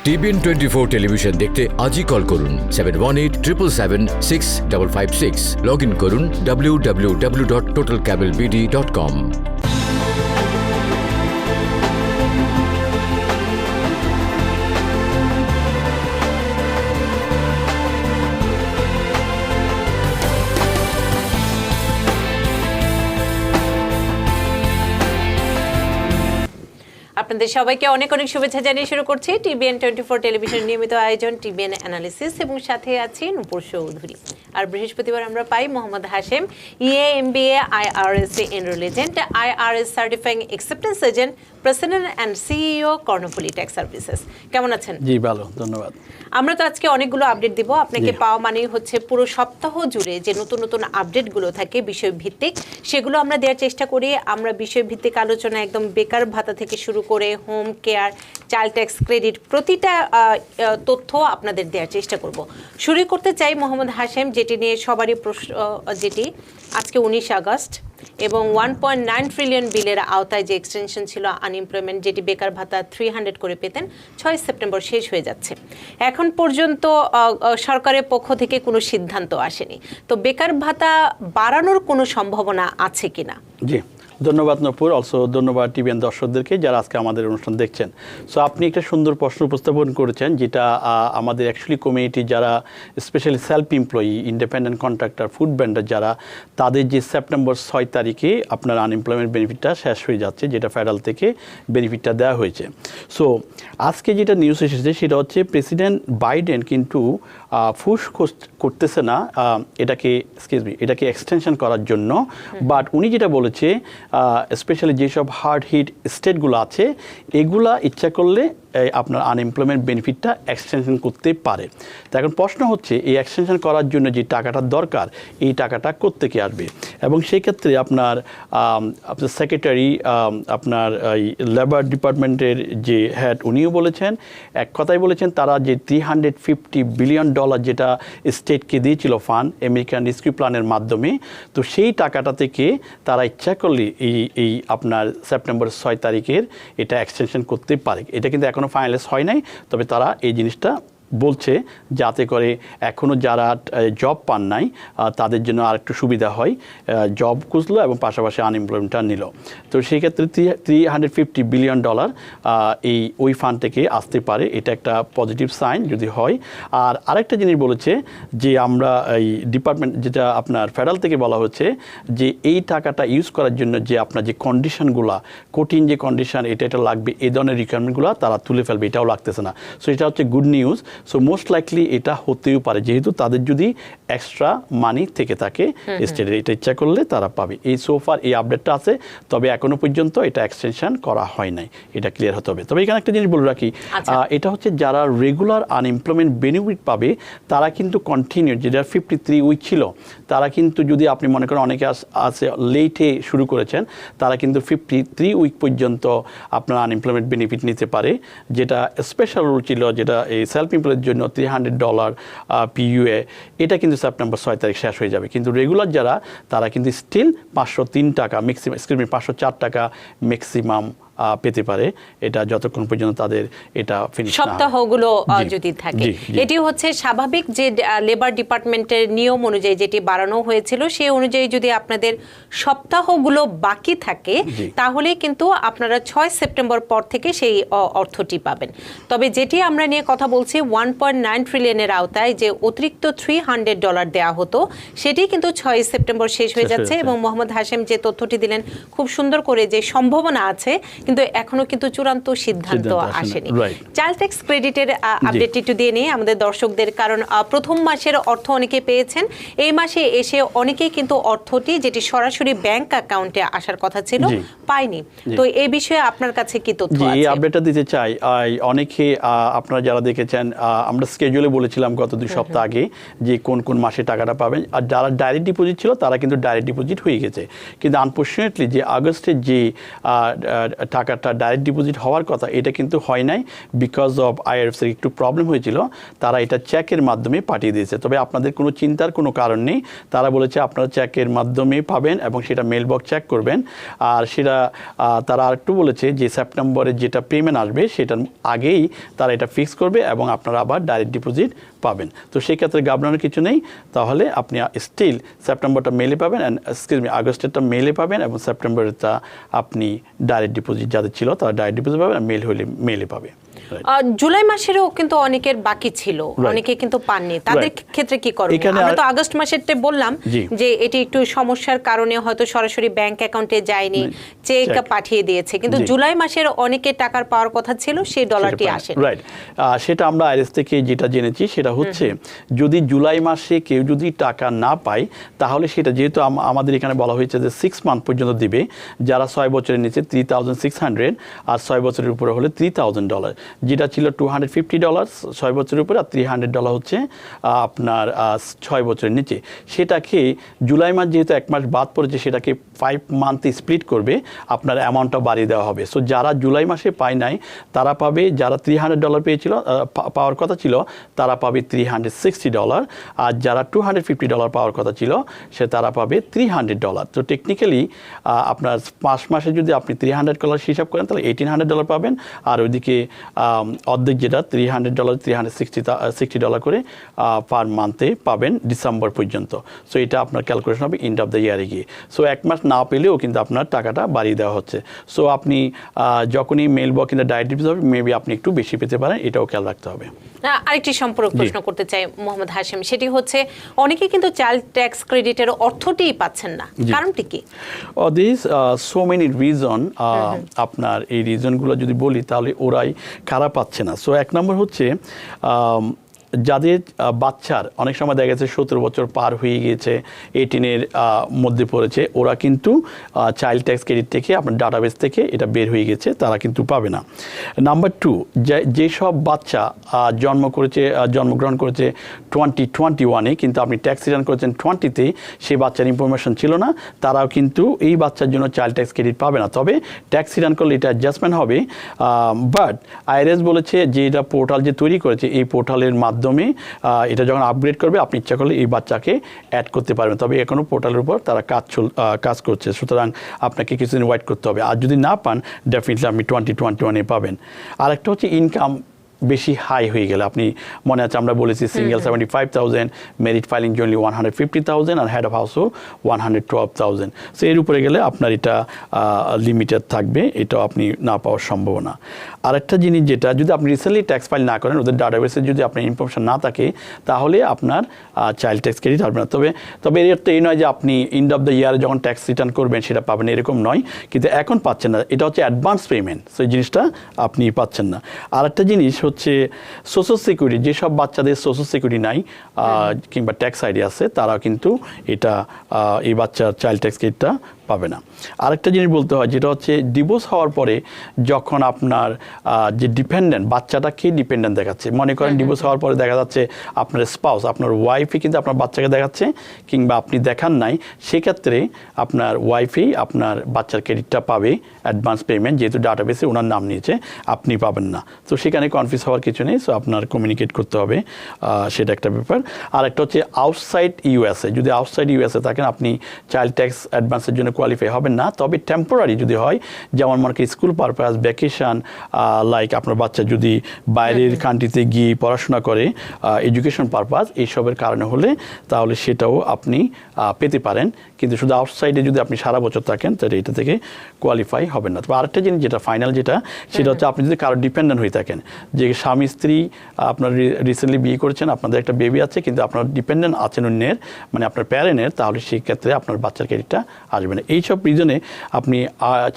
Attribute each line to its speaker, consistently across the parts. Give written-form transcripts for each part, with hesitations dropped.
Speaker 1: TBN 24 television দেখতে আজই call করুন 7187776556 লগ ইন করুন www.totalcablebd.com।
Speaker 2: আপনাদের সবাইকে অনেক অনেক শুভেচ্ছা জানিয়ে শুরু করছি TBN 24 টেলিভিশনের নিয়মিত আয়োজন TBN অ্যানালিসিস এবং সাথে আছি নূপুর চৌধুরী। আর বৃহস্পতিবার আমরা পাই Mohammad Hashem, EA MBA IRS enrol agent, IRS certifying acceptance agent, president and CEO Karnaphuli tax services. কেমন আছেন?
Speaker 3: জি ভালো, ধন্যবাদ।
Speaker 2: আমরা তো আজকে অনেকগুলো আপডেট দিব আপনাকে। পাওয়া মানেই হচ্ছে পুরো সপ্তাহ জুড়ে যে নতুন নতুন আপডেটগুলো থাকে বিষয় ভিত্তিক, সেগুলো আমরা দেওয়ার চেষ্টা করি। আমরা বিষয় ভিত্তিক আলোচনা একদম বেকার ভাতা থেকে শুরু করে home care, child tax credit, প্রতিটা তথ্য আপনাদের দেওয়ার চেষ্টা করব। শুরু করতে চাই মোহাম্মদ হাশেম, যেটি নিয়ে সবারই প্রশ্ন, যেটি আজকে 19 আগস্ট এবং 1.9 ট্রিলিয়ন বিলের আওতায় যে এক্সটেনশন ছিল আনএমপ্লয়মেন্ট, যেটি বেকার ভাতা 300 করে পেতেন, 6 সেপ্টেম্বর শেষ হয়ে যাচ্ছে। এখন পর্যন্ত সরকারের পক্ষ থেকে কোনো সিদ্ধান্ত আসেনি। তো বেকার ভাতা বাড়ানোর কোনো সম্ভাবনা আছে কিনা?
Speaker 3: জি ধন্যবাদ নূপুর, অলসো ধন্যবাদ TBN দর্শকদেরকে যারা আজকে আমাদের অনুষ্ঠান দেখছেন। সো আপনি একটা সুন্দর প্রশ্ন উপস্থাপন করেছেন, যেটা আমাদের অ্যাকচুয়ালি কমিউনিটি যারা specially self employee, independent contractor, food vendor যারা, তাদের যে সেপ্টেম্বর 6 তারিখে আপনার আনএমপ্লয়মেন্ট বেনিফিটটা শেষ হয়ে যাচ্ছে, যেটা ফেডারেল থেকে বেনিফিটটা দেওয়া হয়েছে। সো আজকে যেটা নিউজ এসেছে সেটা হচ্ছে প্রেসিডেন্ট বাইডেন কিন্তু ফুস করতেছে না এটাকে এক্সটেনশন করার জন্য, বাট উনি যেটা বলেছে স্পেশালি যেসব হার্ড হিট স্টেটগুলো আছে এগুলা ইচ্ছা করলে আপনার আনএমপ্লয়মেন্ট বেনিফিটটা এক্সটেনশন করতে পারে। তো এখন প্রশ্ন হচ্ছে এই এক্সটেনশন করার জন্য যে টাকাটা দরকার, এই টাকাটা কোত্থেকে আসবে? এবং সেই ক্ষেত্রে আপনার সেক্রেটারি, আপনার লেবার ডিপার্টমেন্টের যে হেড, উনিও বলেছেন, এক কথাই বলেছেন, তারা যে $350 বিলিয়ন যেটা স্টেটকে দিয়েছিল ফান্ড আমেরিকান রেস্কিউ প্ল্যানের মাধ্যমে, তো সেই টাকাটা থেকে তারা ইচ্ছা করলে এই আপনার সেপ্টেম্বর 6 তারিখের এটা এক্সটেনশন করতে পারে। এটা কিন্তু এখনও ফাইনালাইজ হয় নাই, তবে তারা এই জিনিসটা বলছে যাতে করে এখনও যারা জব পান নাই তাদের জন্য আরেকটু সুবিধা হয়, জব খুঁজলো এবং পাশাপাশি আনএমপ্লয়মেন্টটা নিল। তো সেই ক্ষেত্রে $350 বিলিয়ন ওই ফান্ড থেকে আসতে পারে। এটা একটা পজিটিভ সাইন যদি হয়। আর আরেকটা জিনিস বলেছে যে আমরা এই ডিপার্টমেন্ট, যেটা আপনার ফেডারেল থেকে বলা হচ্ছে যে এই টাকাটা ইউজ করার জন্য যে আপনার যে কন্ডিশনগুলো, কঠিন যে কন্ডিশন এটা লাগবে, এই ধরনের রিকোয়ারমেন্টগুলো তারা তুলে ফেলবে, এটাও লাগতেছে না। সো এটা হচ্ছে good news. So most likely এটা হতেও পারে, যেহেতু তাদের যদি এক্সট্রা মানি থেকে থাকে স্টেটের, এটা ইচ্ছা করলে তারা পাবে। এই সোফার এই আপডেটটা আছে, তবে এখনো পর্যন্ত এটা এক্সটেনশন করা হয় নাই, এটা ক্লিয়ার হতে হবে। তবে এখানে একটা জিনিস বলে রাখি, এটা হচ্ছে যারা রেগুলার আনএমপ্লয়মেন্ট বেনিফিট পাবে তারা কিন্তু কন্টিনিউ, যেটা 53 উইক ছিল, তারা কিন্তু যদি আপনি মনে করেন অনেকে আছে লেটে শুরু করেছেন, তারা কিন্তু 53 উইক পর্যন্ত আপনার আনএমপ্লয়মেন্ট বেনিফিট নিতে পারে। যেটা স্পেশাল রুল ছিল, যেটা এই সেলফ এমপ্লয়ের জন্য $300 PUA, এটা কিন্তু সেপ্টেম্বর 6 তারিখ শেষ হয়ে যাবে। কিন্তু রেগুলার যারা, তারা কিন্তু স্টিল 503 টাকা ম্যাক্সিমাম, 504 টাকা ম্যাক্সিমাম পেতে পারে, এটা যতক্ষণ পর্যন্ত তাদের এটা ফিনিশ না হয়,
Speaker 2: সপ্তাহগুলো যদি থাকে। এটি হচ্ছে স্বাভাবিক যে লেবার ডিপার্টমেন্টের নিয়ম অনুযায়ী যেটি বাড়ানো হয়েছিল, সেই অনুযায়ী যদি আপনাদের সপ্তাহগুলো বাকি থাকে তাহলে কিন্তু আপনারা 6 সেপ্টেম্বর পর থেকে সেই অর্থটি পাবেন। তবে যেটি আমরা নিয়ে কথা বলছি 1.9 ট্রিলিয়নের আওতায় যে অতিরিক্ত $300 দেওয়া হতো, সেটি কিন্তু 6 সেপ্টেম্বর শেষ হয়ে যাচ্ছে। এবং মোহাম্মদ হাশেম যে তথ্যটি দিলেন খুব সুন্দর করে, যে সম্ভাবনা আছে, কিন্তু এখনো কিন্তু চূড়ান্ত সিদ্ধান্ত আসেনি। চাইল্ড ট্যাক্স ক্রেডিটের আপডেটটি একটু দিয়ে নিই আমাদের দর্শকদের, কারণ প্রথম মাসের অর্থ অনেকে পেয়েছেন, এই মাসে এসে অনেকেই কিন্তু অর্থটি যেটি সরাসরি ব্যাংক অ্যাকাউন্টে আসার কথা ছিল পায়নি। তো এই বিষয়ে আপনার কাছে কি তথ্য আছে?
Speaker 3: এই আপডেটটা দিতে চাই। অনেকে আপনারা যারা দেখেছেন, আমরা স্কেজুলে বলেছিলাম গত 2 সপ্তাহ আগে যে কোন কোন মাসে টাকাটা পাবেন, আর যারা ডাইরেক্ট ডিপোজিট ছিল তারা কিন্তু ডাইরেক্ট ডিপোজিট হয়ে গেছে। কিন্তু আনফর্চুনেটলি যে আগস্টের যে টাকাটা ডাইরেক্ট ডিপোজিট হওয়ার কথা, এটা কিন্তু হয় নাই বিকজ অফ আইআরএফসির একটু প্রবলেম হয়েছিল, তারা এটা চেকের মাধ্যমে পাঠিয়ে দিয়েছে। তবে আপনাদের কোনো চিন্তার কোনো কারণ নেই, তারা বলেছে আপনারা চেকের মাধ্যমে পাবেন এবং সেটা মেলবক্স চেক করবেন। আর সেটা তারা আরেকটু বলেছে যে সেপ্টেম্বরে যেটা পেমেন্ট আসবে সেটার আগেই তারা এটা ফিক্স করবে এবং আপনারা আবার ডাইরেক্ট ডিপোজিট পাবেন। তো সেই ক্ষেত্রে ঘাবড়ানোর কিছু নেই, তাহলে আপনি স্টিল সেপ্টেম্বরটা মেলে পাবেন অ্যান্ড আগস্টেরটা মেলে পাবেন এবং সেপ্টেম্বরেরটা আপনি ডাইরেক্ট ডিপোজিট যাদের ছিল তারা ডাইরেক্ট ডিপোজিট পাবেন, মেল হলে মেলে পাবে।
Speaker 2: জুলাই মাসেরও কিন্তু অনেকের বাকি ছিল, অনেকে কিন্তু পাননি, তাদের ক্ষেত্রে কি করব? আমরা তো আগস্ট মাসেরটা বললাম যে এটি একটু সমস্যার কারণে হয়তো সরাসরি ব্যাংক অ্যাকাউন্টে যায়নি, চেক পাঠিয়ে দিয়েছে, কিন্তু জুলাই মাসের অনেকে টাকার পাওয়ার কথা ছিল, সেই ডলারটি আসে।
Speaker 3: রাইট, সেটা আমরা আইআরএস থেকে যেটা জেনেছি সেটা হচ্ছে যদি জুলাই মাসে কেউ যদি টাকা না পায় তাহলে সেটা যেহেতু আমাদের এখানে বলা হয়েছে যে 6 মান্থ পর্যন্ত দিবে, যারা 6 বছরের নিচে $3,600 আর 6 বছরের উপরে হলে $3,000, যেটা ছিল $250 6 বছরের উপরে, আর $300 হচ্ছে আপনার 6 বছরের নিচে। সেটাকে জুলাই মাস যেহেতু 1 মাস বাদ পড়েছে সেটাকে 5 মান্থে স্প্লিট করবে, আপনার অ্যামাউন্টটা বাড়িয়ে দেওয়া হবে। সো যারা জুলাই মাসে পায় নাই তারা পাবে, যারা $300 পেয়েছিল পাওয়ার কথা ছিল তারা পাবে $360, আর যারা $250 পাওয়ার কথা ছিল তারা পাবে $300। তো টেকনিক্যালি আপনার 5 মাসে যদি আপনি $300 হিসাব করেন তাহলে $1,800 পাবেন, আর ওইদিকে অর্ধেক যেটা $300 $360 করে পার মান্থে পাবেন ডিসেম্বর পর্যন্ত। সো এটা আপনার ক্যালকুলেশন হবে এন্ড অফ দ্য ইয়ারে গিয়ে। সো 1 মাস না পেলেও কিন্তু আপনার টাকাটা বাড়িয়ে দেওয়া হচ্ছে। সো আপনি যখনই মেল বা কিন্তু ডাইরেক্ট ডিপোজিট হবে মেবি আপনি একটু বেশি পেতে পারেন, এটাও খেয়াল রাখতে হবে।
Speaker 2: আরেকটি সম্পর্ক প্রশ্ন করতে চাই মোহাম্মদ হাশেম, সেটি হচ্ছে অনেকে কিন্তু চাইল্ড ট্যাক্স ক্রেডিটের অর্থটিই পাচ্ছেন না, কারণটি কি?
Speaker 3: দিস সো মেনি রিজন, আপনার এই রিজনগুলো যদি বলি তাহলে ওরাই কারা পাচ্ছে না। সো 1 নম্বর হচ্ছে যাদের বাচ্চার অনেক সময় দেখা গেছে 17 বছর পার হয়ে গিয়েছে, 18-এর মধ্যে পড়েছে, ওরা কিন্তু চাইল্ড ট্যাক্স ক্রেডিট থেকে আপনার ডাটাবেস থেকে এটা বের হয়ে গেছে, তারা কিন্তু পাবে না। নাম্বার 2, যেসব বাচ্চা জন্মগ্রহণ করেছে 2021-এ কিন্তু আপনি ট্যাক্স রিটার্ন করেছেন 20-তে, সেই বাচ্চার ইনফরমেশন ছিল না, তারাও কিন্তু এই বাচ্চার জন্য চাইল্ড ট্যাক্স ক্রেডিট পাবে না। তবে ট্যাক্স রিটার্ন করলে এটা অ্যাডজাস্টমেন্ট হবে, বাট আইআরএস বলেছে যে এটা পোর্টাল যে তৈরি করেছে এই পোর্টালের মাধ্যমে এটা যখন আপগ্রেড করবে আপনি ইচ্ছা করলে এই বাচ্চাকে অ্যাড করতে পারবেন। তবে এখনও পোর্টালের উপর তারা কাজ করছে, সুতরাং আপনাকে কিছুদিন ওয়েট করতে হবে। আর যদি না পান ডেফিনেটলি আপনি 2021-এ পাবেন। আরেকটা হচ্ছে ইনকাম বেশি হাই হয়ে গেলে, আপনি মনে আছে আমরা বলেছি সিঙ্গেল 75,000, মেরিট ফাইলিং জনলি 150,000 আর হেড অফ হাউস 112,000। সো এর উপরে গেলে আপনার এটা লিমিটেড থাকবে, এটাও আপনি না পাওয়ার সম্ভাবনা। আরেকটা জিনিস যেটা যদি আপনি রিসেন্টলি ট্যাক্স ফাইল না করেন, ওদের ডাটাবেসে যদি আপনার ইনফরমেশন না থাকে তাহলে আপনার চাইল্ড ট্যাক্স ক্রেডিট আসবে না। তবে এর তো এই নয় যে আপনি এন্ড অফ দ্য ইয়ারে যখন ট্যাক্স রিটার্ন করবেন সেটা পাবেন, এরকম নয়, কিন্তু এখন পাচ্ছেন না, এটা হচ্ছে অ্যাডভান্স পেমেন্ট, সো এই জিনিসটা আপনি পাচ্ছেন না। আরেকটা জিনিস হচ্ছে সোশ্যাল সিকিউরিটি, যেসব বাচ্চাদের সোশ্যাল সিকিউরিটি নাই কিংবা ট্যাক্স আইডি আছে তারা কিন্তু এটা এই বাচ্চার চাইল্ড ট্যাক্স ক্রেডিটটা পাবে না। আরেকটা জিনিস বলতে হয় যেটা হচ্ছে ডিভোর্স হওয়ার পরে যখন আপনার যে ডিপেন্ডেন্ট, বাচ্চাটাকে ডিপেন্ডেন্ট দেখাচ্ছে, মনে করেন ডিভোর্স হওয়ার পরে দেখা যাচ্ছে আপনার স্পাউস, আপনার ওয়াইফই কিন্তু আপনার বাচ্চাকে দেখাচ্ছে কিংবা আপনি দেখান নাই, সেক্ষেত্রে আপনার ওয়াইফই আপনার বাচ্চার ক্রেডিটটা পাবে অ্যাডভান্স পেমেন্ট, যেহেতু ডাটাবেসে ওনার নাম নিয়েছে, আপনি পাবেন না। তো সেখানে কনফিউজ হওয়ার কিছু নেই, সো আপনার কমিউনিকেট করতে হবে, সেটা একটা ব্যাপার। আর একটা হচ্ছে আউটসাইড ইউএসএ, যদি আউটসাইড ইউএসএ থাকেন আপনি চাইল্ড ট্যাক্স অ্যাডভান্সের জন্য কোয়ালিফাই হবেন না। তবে টেম্পোরারি যদি হয়, যেমন মনে করি স্কুল পারপাস, ভ্যাকেশন, লাইক আপনার বাচ্চা যদি বাইরের কান্ট্রিতে গিয়ে পড়াশোনা করে, এডুকেশন পারপাস, এইসবের কারণে হলে তাহলে সেটাও আপনি পেতে পারেন। কিন্তু শুধু আউটসাইডে যদি আপনি সারা বছর থাকেন তাহলে এটা থেকে কোয়ালিফাই হবেন না। তবে আরেকটা জিনিস যেটা ফাইনাল যেটা, সেটা হচ্ছে আপনি যদি কারো ডিপেন্ডেন্ট হয়ে থাকেন, যে স্বামী স্ত্রী আপনার রিসেন্টলি বিয়ে করেছেন, আপনাদের একটা বেবি আছে কিন্তু আপনার ডিপেন্ডেন্ট আছেন অন্যের, মানে আপনার প্যারেন্টের, তাহলে সেই ক্ষেত্রে আপনার বাচ্চার ক্রেডিটটা আসবে না। এইসব রিজনে আপনি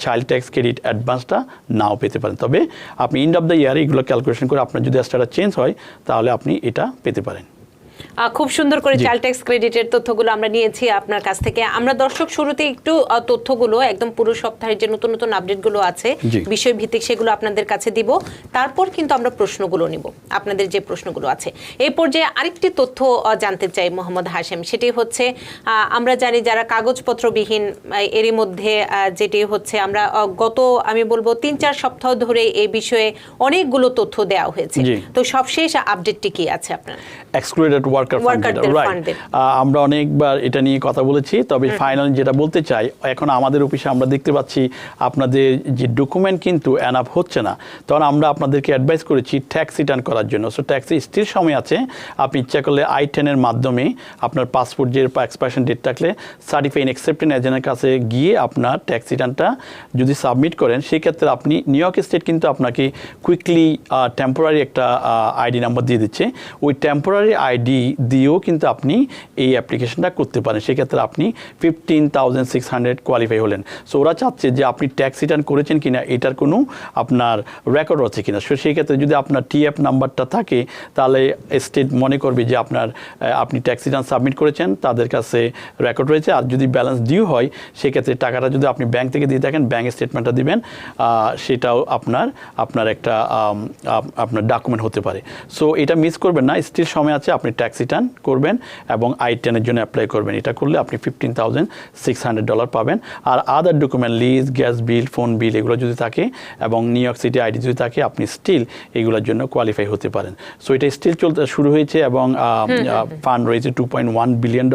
Speaker 3: চাইল্ড ট্যাক্স ক্রেডিট অ্যাডভান্সটা নাও পেতে পারেন। তবে আপনি এন্ড অফ দ্য ইয়ারে এগুলো ক্যালকুলেশন করে আপনার যদি স্ট্যাটাস চেঞ্জ হয় তাহলে আপনি এটা পেতে পারেন।
Speaker 2: খুব সুন্দর করে চাইল্ড ট্যাক্স ক্রেডিটের তথ্যগুলো আমরা নিয়েছি আপনার কাছ থেকে। আমরা দর্শক শুরুতে একটু তথ্যগুলো একদম পুরো সপ্তাহের যে নতুন নতুন আপডেটগুলো আছে বিষয় ভিত্তিক সেগুলো আপনাদের কাছে দিব, তারপর কিন্তু আমরা প্রশ্নগুলো নিব, আপনাদের যে প্রশ্নগুলো আছে। এই পর্যায়ে আরেকটি তথ্য জানতে চাই মোহাম্মদ হাশেম, সেটি হচ্ছে আমরা জানি যারা কাগজপত্রবিহীন এরই মধ্যে যেটি হচ্ছে আমরা আমি বলবো ৩-৪ সপ্তাহ ধরে এই বিষয়ে অনেকগুলো তথ্য দেওয়া হয়েছে, তো সবশেষ আপডেটটি কি আছে আপনার?
Speaker 3: এক্সক্লুডেড ওয়ার্কার ফান্ড, আমরা অনেকবার এটা নিয়ে কথা বলেছি, তবে ফাইনালি যেটা বলতে চাই, এখন আমাদের অফিসে আমরা দেখতে পাচ্ছি আপনাদের যে ডকুমেন্ট কিন্তু এনাফ হচ্ছে না, তখন আমরা আপনাদেরকে অ্যাডভাইস করেছি ট্যাক্স রিটার্ন করার জন্য। সো ট্যাক্সে স্টিল সময় আছে, আপনি ইচ্ছা করলে I-10 এর মাধ্যমে আপনার পাসপোর্ট যে এক্সপায়ারেশন ডেট থাকলে সার্টিফাইড অ্যাকসেপ্টেড এজেন্টের কাছে গিয়ে আপনার ট্যাক্স রিটার্নটা যদি সাবমিট করেন, সেক্ষেত্রে আপনি নিউ ইয়র্ক স্টেট কিন্তু আপনাকে কুইকলি টেম্পোরারি একটা আইডি নাম্বার দিয়ে দিচ্ছে, ওই টেম্পোরারি আইডি দিয়েও কিন্তু আপনি এই অ্যাপ্লিকেশনটা করতে পারেন। সেক্ষেত্রে আপনি 15,600 কোয়ালিফাই হলেন। সো ওরা চাচ্ছে যে আপনি ট্যাক্স রিটার্ন করেছেন কিনা, এটার কোনো আপনার রেকর্ড আছে কিনা। সো সেই ক্ষেত্রে যদি আপনার TF নাম্বারটা থাকে, তাহলে স্টেট মনে করবে যে আপনি ট্যাক্স রিটার্ন সাবমিট করেছেন, তাদের কাছে রেকর্ড রয়েছে। আর যদি ব্যালেন্স ডিউ হয়, সেক্ষেত্রে টাকাটা যদি আপনি ব্যাংক থেকে দিয়ে থাকেন, ব্যাংক স্টেটমেন্টটা দিবেন, সেটাও আপনার একটা আপনার ডকুমেন্ট হতে পারে। সো এটা মিস করবেন না, স্টিল সময় আছে, আপনি ট্যাক্স রিটার্ন করবেন এবং I-10 এর জন্য অ্যাপ্লাই করবেন। এটা করলে আপনি $15,600 পাবেন। আর other document, lease, gas bill, phone bill, এগুলো যদি থাকে এবং নিউ ইয়র্ক সিটি আইডি যদি থাকে, আপনি স্টিল এগুলোর জন্য কোয়ালিফাই হতে পারেন। সো এটা স্টিল চলতে শুরু হয়েছে এবং ফান্ড রয়েছে $2.1 বিলিয়ন।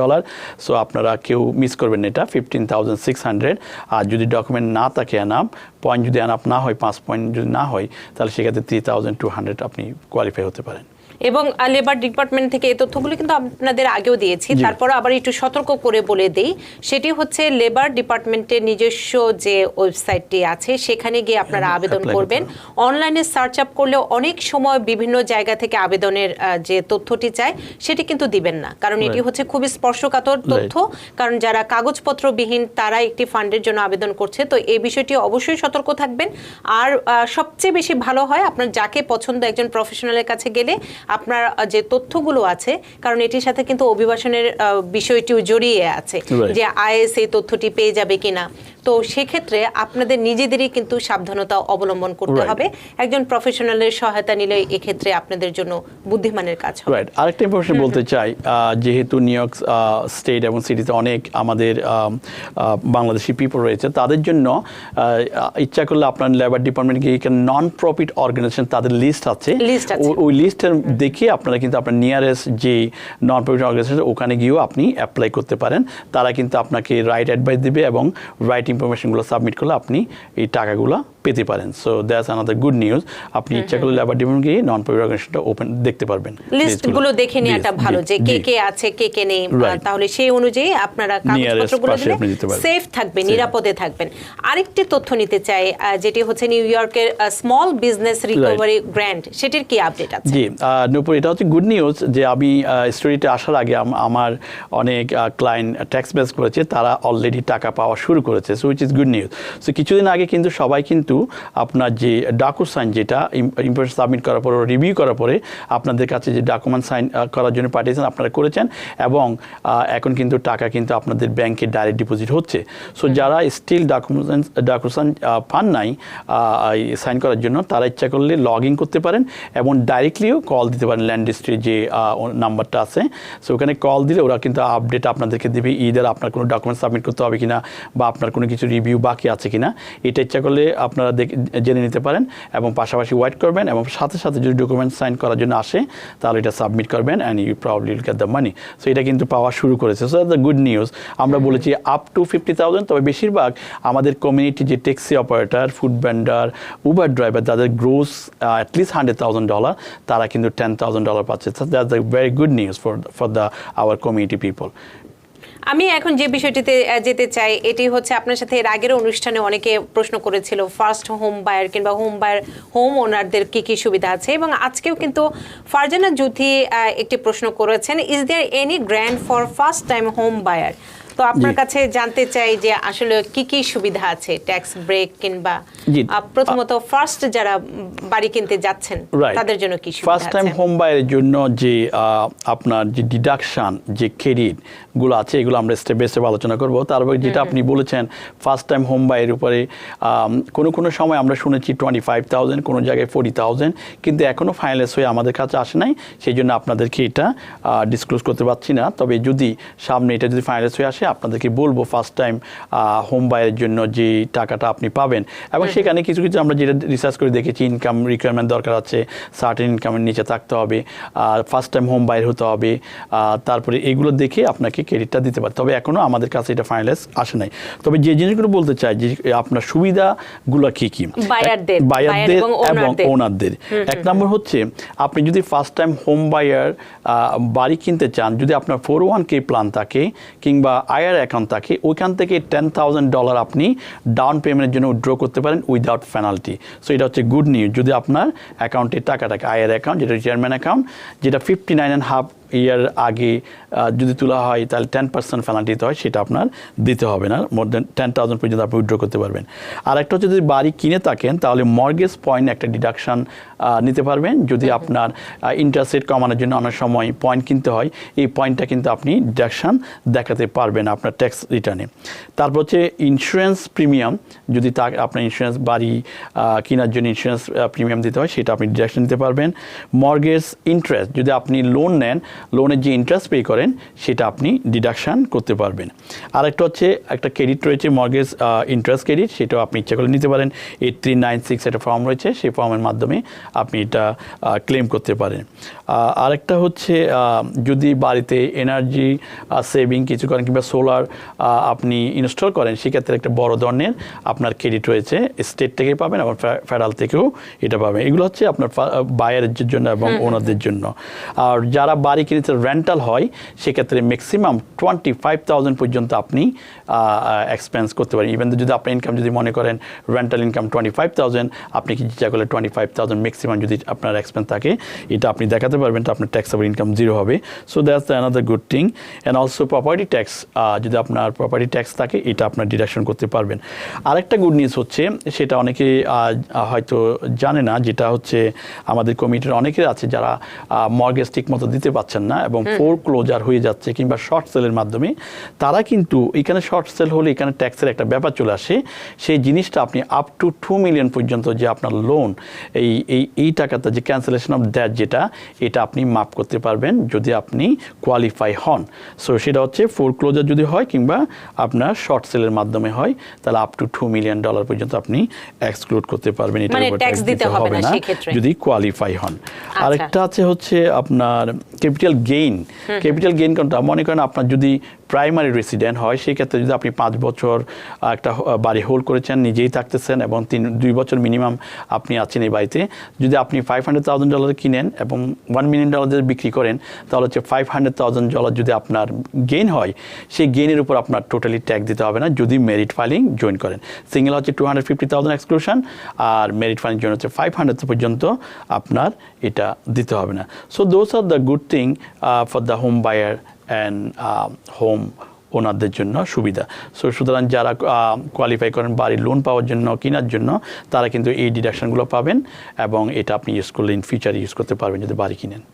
Speaker 3: সো আপনারা কেউ মিস করবেন না, এটা 15,600। আর যদি ডকুমেন্ট না থাকে এনাফ, পয়েন্ট যদি এনাফ না হয়, 5 পয়েন্ট যদি না হয়, তাহলে সেক্ষেত্রে 3,200 আপনি কোয়ালিফাই হতে পারেন।
Speaker 2: এবং লেবার ডিপার্টমেন্ট থেকে এই তথ্যগুলো কিন্তু আপনাদের আগেও দিয়েছি, তারপর আবার একটু সতর্ক করে বলে দেই, সেটি হচ্ছে লেবার ডিপার্টমেন্টের নিজস্ব যে ওয়েবসাইটটি আছে, সেখানে গিয়ে আপনারা আবেদন করবেন। অনলাইনে সার্চ আপ করলে অনেক সময় বিভিন্ন জায়গা থেকে আবেদনের যে তথ্যটি চায় সেটি কিন্তু দিবেন না, কারণ এটি হচ্ছে খুবই স্পর্শকাতর তথ্য, কারণ যারা কাগজপত্রবিহীন তারা একটি ফান্ডের জন্য আবেদন করছে, তো এই বিষয়টি অবশ্যই সতর্ক থাকবেন। আর সবচেয়ে বেশি ভালো হয় আপনার যাকে পছন্দ একজন প্রফেশনালের কাছে গেলে আপনার যে তথ্যগুলো আছে, কারণ এটির সাথে কিন্তু অভিবাসনের বিষয়টিও জড়িয়ে আছে, যে IS এই তথ্যটি পেয়ে যাবে কিনা। তো সেক্ষেত্রে আপনাদের নিজেদেরই কিন্তু সাবধানতা অবলম্বন করতে হবে, একজন প্রফেশনালের সহায়তা নিলে এক্ষেত্রে আপনাদের জন্য বুদ্ধিমানের কাজ হবে।
Speaker 3: রাইট, আরেকটা ইনফরমেশন বলতে চাই, যেহেতু নিউ ইয়র্ক স্টেট এবং সিটিতে অনেক আমাদের বাংলাদেশি পিপল রয়েছে, তাদের জন্য ইচ্ছা করলে আপনার লেবার ডিপার্টমেন্ট গিয়ে নন প্রফিট অর্গানাইজেশন তাদের লিস্ট আছে, ওই লিস্টের দেখে আপনারা কিন্তু আপনার নিয়ারেস্ট যে নন প্রফিট অর্গানাইজেশন ওখানে গিয়েও আপনি অ্যাপ্লাই করতে পারেন। তারা কিন্তু আপনাকে রাইট অ্যাডভাইস দেবে এবং রাইট ইনফরমেশনগুলো সাবমিট করলে আপনি এই টাকাগুলো পেতে পারেন। So that's another good news. আপনি ইচ্ছা করলে লেবার ডিপার্টমেন্ট গিয়ে নন প্রফিট অর্গানাইজেশনটা ওপেন দেখতে পারবেন,
Speaker 2: লিস্টগুলো দেখে নেওয়াটা ভালো, যে কে কে আছে কে কে নেই, তাহলে সেই অনুযায়ী আপনারা কাগজপত্রগুলো দিলে সেফ থাকবেন, নিরাপদে থাকবেন। আরেকটি তথ্য নিতে চাই, যেটি হচ্ছে নিউ ইয়র্কের স্মল বিজনেস রিকভারি গ্র্যান্ট, সেটির কি আপডেট আছে?
Speaker 3: জি নূপুর, এটা হচ্ছে গুড নিউজ যে আমি স্টোরিতে আসার আগে আমার অনেক ক্লায়েন্ট ট্যাক্স বেস করেছে, তারা অলরেডি টাকা পাওয়া শুরু করেছে, so which is good news. So কিছুদিন আগে কিন্তু সবাই কিন্তু আপনার যে ডকুসাইন, যেটা ইনফরমেশন সাবমিট করার পরে রিভিউ করার পরে আপনাদের কাছে যে ডকুমেন্ট সাইন করার জন্য পাঠিয়েছেন, আপনারা করেছেন এবং এখন কিন্তু টাকা কিন্তু আপনাদের ব্যাংকে ডাইরেক্ট ডিপোজিট হচ্ছে। সো যারা স্টিল ডকুসাইন পান নাই সাইন করার জন্য, তারা ইচ্ছা করলে লগ ইন করতে পারেন এবং ডাইরেক্টলিও কল দিতে পারেন ল্যান্ড রেজিস্ট্রির যে নাম্বারটা আছে। সো ওখানে কল দিলে ওরা কিন্তু আপডেট আপনাদেরকে দেবে, ইদার আপনার কোনো ডকুমেন্ট সাবমিট করতে হবে কিনা বা আপনার কোনো কিছু রিভিউ বাকি আছে কিনা, এটা ইচ্ছা করলে আপনারা জেনে নিতে পারেন এবং পাশাপাশি ওয়েট করবেন এবং সাথে সাথে যদি ডকুমেন্ট সাইন করার জন্য আসে, তাহলে এটা সাবমিট করবেন and you probably will get the money. So এটা কিন্তু পাওয়া শুরু করেছে। So the good news. আমরা বলেছি আপ টু 50,000, তবে বেশিরভাগ আমাদের কমিউনিটি যে taxi operator, food vendor, Uber driver, যাদের গ্রোস অ্যাটলিস্ট $100,000, তারা কিন্তু $10,000 পাচ্ছে। That's the very good news for our community people.
Speaker 2: আমি এখন যে বিষয়টিতে যেতে চাই, এটি হচ্ছে আপনার সাথে এর আগের অনুষ্ঠানে অনেকে প্রশ্ন করেছিল ফার্স্ট হোম বায়ার কিংবা হোম ওনারদের কি কি সুবিধা আছে, এবং আজকেও কিন্তু ফারজানা জ্যোতি একটি প্রশ্ন করেছেন, is there any grant for first time home buyer? তো আপনার কাছে জানতে চাই যে আসলে কি কি সুবিধা আছে ট্যাক্স ব্রেক কিংবা প্রথমত ফার্স্ট যারা বাড়ি কিনতে যাচ্ছেন তাদের জন্য কি সুবিধা আছে?
Speaker 3: ফার্স্ট টাইম হোম বায়ারের জন্য যে আপনার যে ডিডাকশন যে ক্রেডিট গুলো আছে এগুলো আমরা স্টেপ বাই স্টেপ আলোচনা করব। তারপরে যেটা আপনি বলেছেন ফার্স্ট টাইম হোম বায়ের উপরে কোনো সময় আমরা শুনেছি 25,000, কোনো জায়গায় 40,000, কিন্তু এখনো ফাইনালাইজ হয়ে আমাদের কাছে আসে নাই, সেই জন্য আপনাদেরকে এটা ডিসক্লোজ করতে পারছি না। তবে যদি সামনে এটা যদি ফাইনালাইজ হয়ে আসে আপনাদেরকে বলবো ফার্স্ট টাইম হোম বায়ের জন্য যে টাকাটা আপনি পাবেন। এবং সেখানে কিছু কিছু আমরা যেটা রিসার্চ করে দেখেছি, ইনকাম রিকোয়ারমেন্ট দরকার আছে, সার্টেন ইনকামের নিচে থাকতে হবে, আর ফার্স্ট টাইম হোম বায়ার হতে হবে, তারপরে এগুলো দেখে আপনাকে ক্রেডিটটা দিতে পারে। তবে এখনও আমাদের কাছে এটা ফাইনালাইজ আসে নাই। তবে যে জিনিসগুলো বলতে চাই যে আপনার সুবিধাগুলো কি কি বায়ারদের এবং ওনারদের, এক নম্বর হচ্ছে আপনি যদি ফার্স্ট টাইম হোম বায়ার বাড়ি কিনতে চান, যদি আপনার 401k প্ল্যান থাকে কিংবা আইআর অ্যাকাউন্ট থাকে, ওইখান থেকে $10,000 আপনি ডাউন পেমেন্টের জন্য উইথড্র করতে পারেন উইদাউট পেনাল্টি। সো এটা হচ্ছে গুড নিউজ। যদি আপনার অ্যাকাউন্টে টাকা থাকে, আইআর অ্যাকাউন্ট যেটা রিটায়ারমেন্ট অ্যাকাউন্ট, যেটা 59.5 ইয়ার আগে যদি তোলা হয় তাহলে 10% পেনাল্টি দিতে হয়, সেটা আপনার দিতে হবে না, মোর দেন 10,000 পর্যন্ত আপনি উইথড্র করতে পারবেন। আর একটা হচ্ছে যদি বাড়ি কিনে থাকেন তাহলে মর্গেজ পয়েন্ট একটা ডিডাকশন নিতে পারবেন। যদি আপনার ইন্টারেস্ট রেট কমানোর জন্য অনেক সময় পয়েন্ট কিনতে হয়, এই পয়েন্টটা কিন্তু আপনি ডিডাকশন দেখাতে পারবেন আপনার ট্যাক্স রিটার্নে। তারপর হচ্ছে ইন্স্যুরেন্স প্রিমিয়াম, যদি আপনার ইন্স্যুরেন্স বাড়ি কেনার জন্য ইন্স্যুরেন্স প্রিমিয়াম দিতে হয়, সেটা আপনি ডিডাকশন দিতে পারবেন। মর্গেজ ইন্টারেস্ট, যদি আপনি লোন নেন, লোনের যে ইন্টারেস্ট পে করেন সেটা আপনি ডিডাকশান করতে পারবেন। আরেকটা হচ্ছে একটা ক্রেডিট রয়েছে মর্গেজ ইন্টারেস্ট ক্রেডিট, সেটাও আপনি ইচ্ছা করে নিতে পারেন। 8396 একটা ফর্ম রয়েছে, সেই ফর্মের মাধ্যমে আপনি এটা ক্লেম করতে পারেন। আরেকটা হচ্ছে যদি বাড়িতে এনার্জি সেভিং কিছু করেন কিংবা সোলার আপনি ইনস্টল করেন, সেক্ষেত্রে একটা বড় ধরনের আপনার ক্রেডিট রয়েছে, স্টেট থেকে পাবেন এবং ফেডারেল থেকেও এটা পাবেন। এগুলো হচ্ছে আপনার বায়ারের জন্য এবং ওনারদের জন্য। আর যারা বাড়ি কিনেছে রেন্টাল হয়, সেক্ষেত্রে ম্যাক্সিমাম 25,000 পর্যন্ত আপনি এক্সপেন্স করতে পারেন। ইভেন যদি আপনার ইনকাম যদি মনে করেন রেন্টাল ইনকাম 25,000, আপনি কি ইচ্ছা করলে 25,000 ম্যাক্সিমাম যদি আপনার এক্সপেন্স থাকে, এটা আপনি দেখাতে পারবেন, তো আপনার ট্যাক্সেবল ইনকাম জিরো হবে। So that's another good thing. And also property tax, যদি আপনার প্রপার্টি ট্যাক্স থাকে, এটা আপনার ডিডাকশন করতে পারবেন। আরেকটা গুড নিউজ হচ্ছে, সেটা অনেকে হয়তো জানে না, যেটা হচ্ছে আমাদের কমিটির অনেকের আছে যারা মর্গেজ ঠিক মতো দিতে পারছেন না এবং ফোরক্লোজার হয়ে যাচ্ছে কিংবা শর্ট সেলের মাধ্যমে, তারা কিন্তু এখানে শর্ট সেল হলে এখানে ট্যাক্সের একটা ব্যাপার চলে আসে। সেই জিনিসটা আপনি আপ টু 2 মিলিয়ন পর্যন্ত যে আপনার লোন, এই টাকাটা যে ক্যান্সেলেশন অফ দ্যাট, এটা আপনি মাপ করতে পারবেন যদি আপনি কোয়ালিফাই হন। সো সেটা হচ্ছে ফোরক্লোজার যদি হয় কিংবা আপনার শর্ট সেলের মাধ্যমে হয়, তাহলে আপ টু $2 মিলিয়ন পর্যন্ত আপনি এক্সক্লুড করতে পারবেন, এটা ট্যাক্স দিতে হবে না যদি কোয়ালিফাই হন। আরেকটা হচ্ছে আপনার ক্যাপিটাল গেইন। ক্যাপিটাল গেইন কোনটা? মনে করেন আপনার যদি প্রাইমারি রেসিডেন্ট হয়, সেক্ষেত্রে যদি আপনি 5 বছর একটা বাড়ি হোল্ড করেছেন, নিজেই থাকতেছেন এবং 2 বছর মিনিমাম আপনি আছেন এই বাড়িতে, যদি আপনি $500,000 কিনেন এবং $1 মিলিয়ন বিক্রি করেন, তাহলে হচ্ছে $500,000 যদি আপনার গেইন হয়, সেই গেইনের উপর আপনার টোটালি ট্যাক্স দিতে হবে না যদি মেরিট ফাইলিং জয়েন করেন। সিঙ্গেল হচ্ছে $250,000 এক্সক্লুশন, আর মেরিট ফাইলিং জয়েন হচ্ছে 500 পর্যন্ত আপনার এটা দিতে হবে না। So those are the good thing for the home buyer and home ওনারদের জন্য সুবিধা। সো সুতরাং যারা কোয়ালিফাই করেন বাড়ির লোন পাওয়ার জন্য, কেনার জন্য, তারা কিন্তু এই ডিডাকশনগুলো পাবেন এবং এটা আপনি ইউজ করলে ইন ফিউচারে ইউজ করতে পারবেন যদি বাড়ি কিনেন।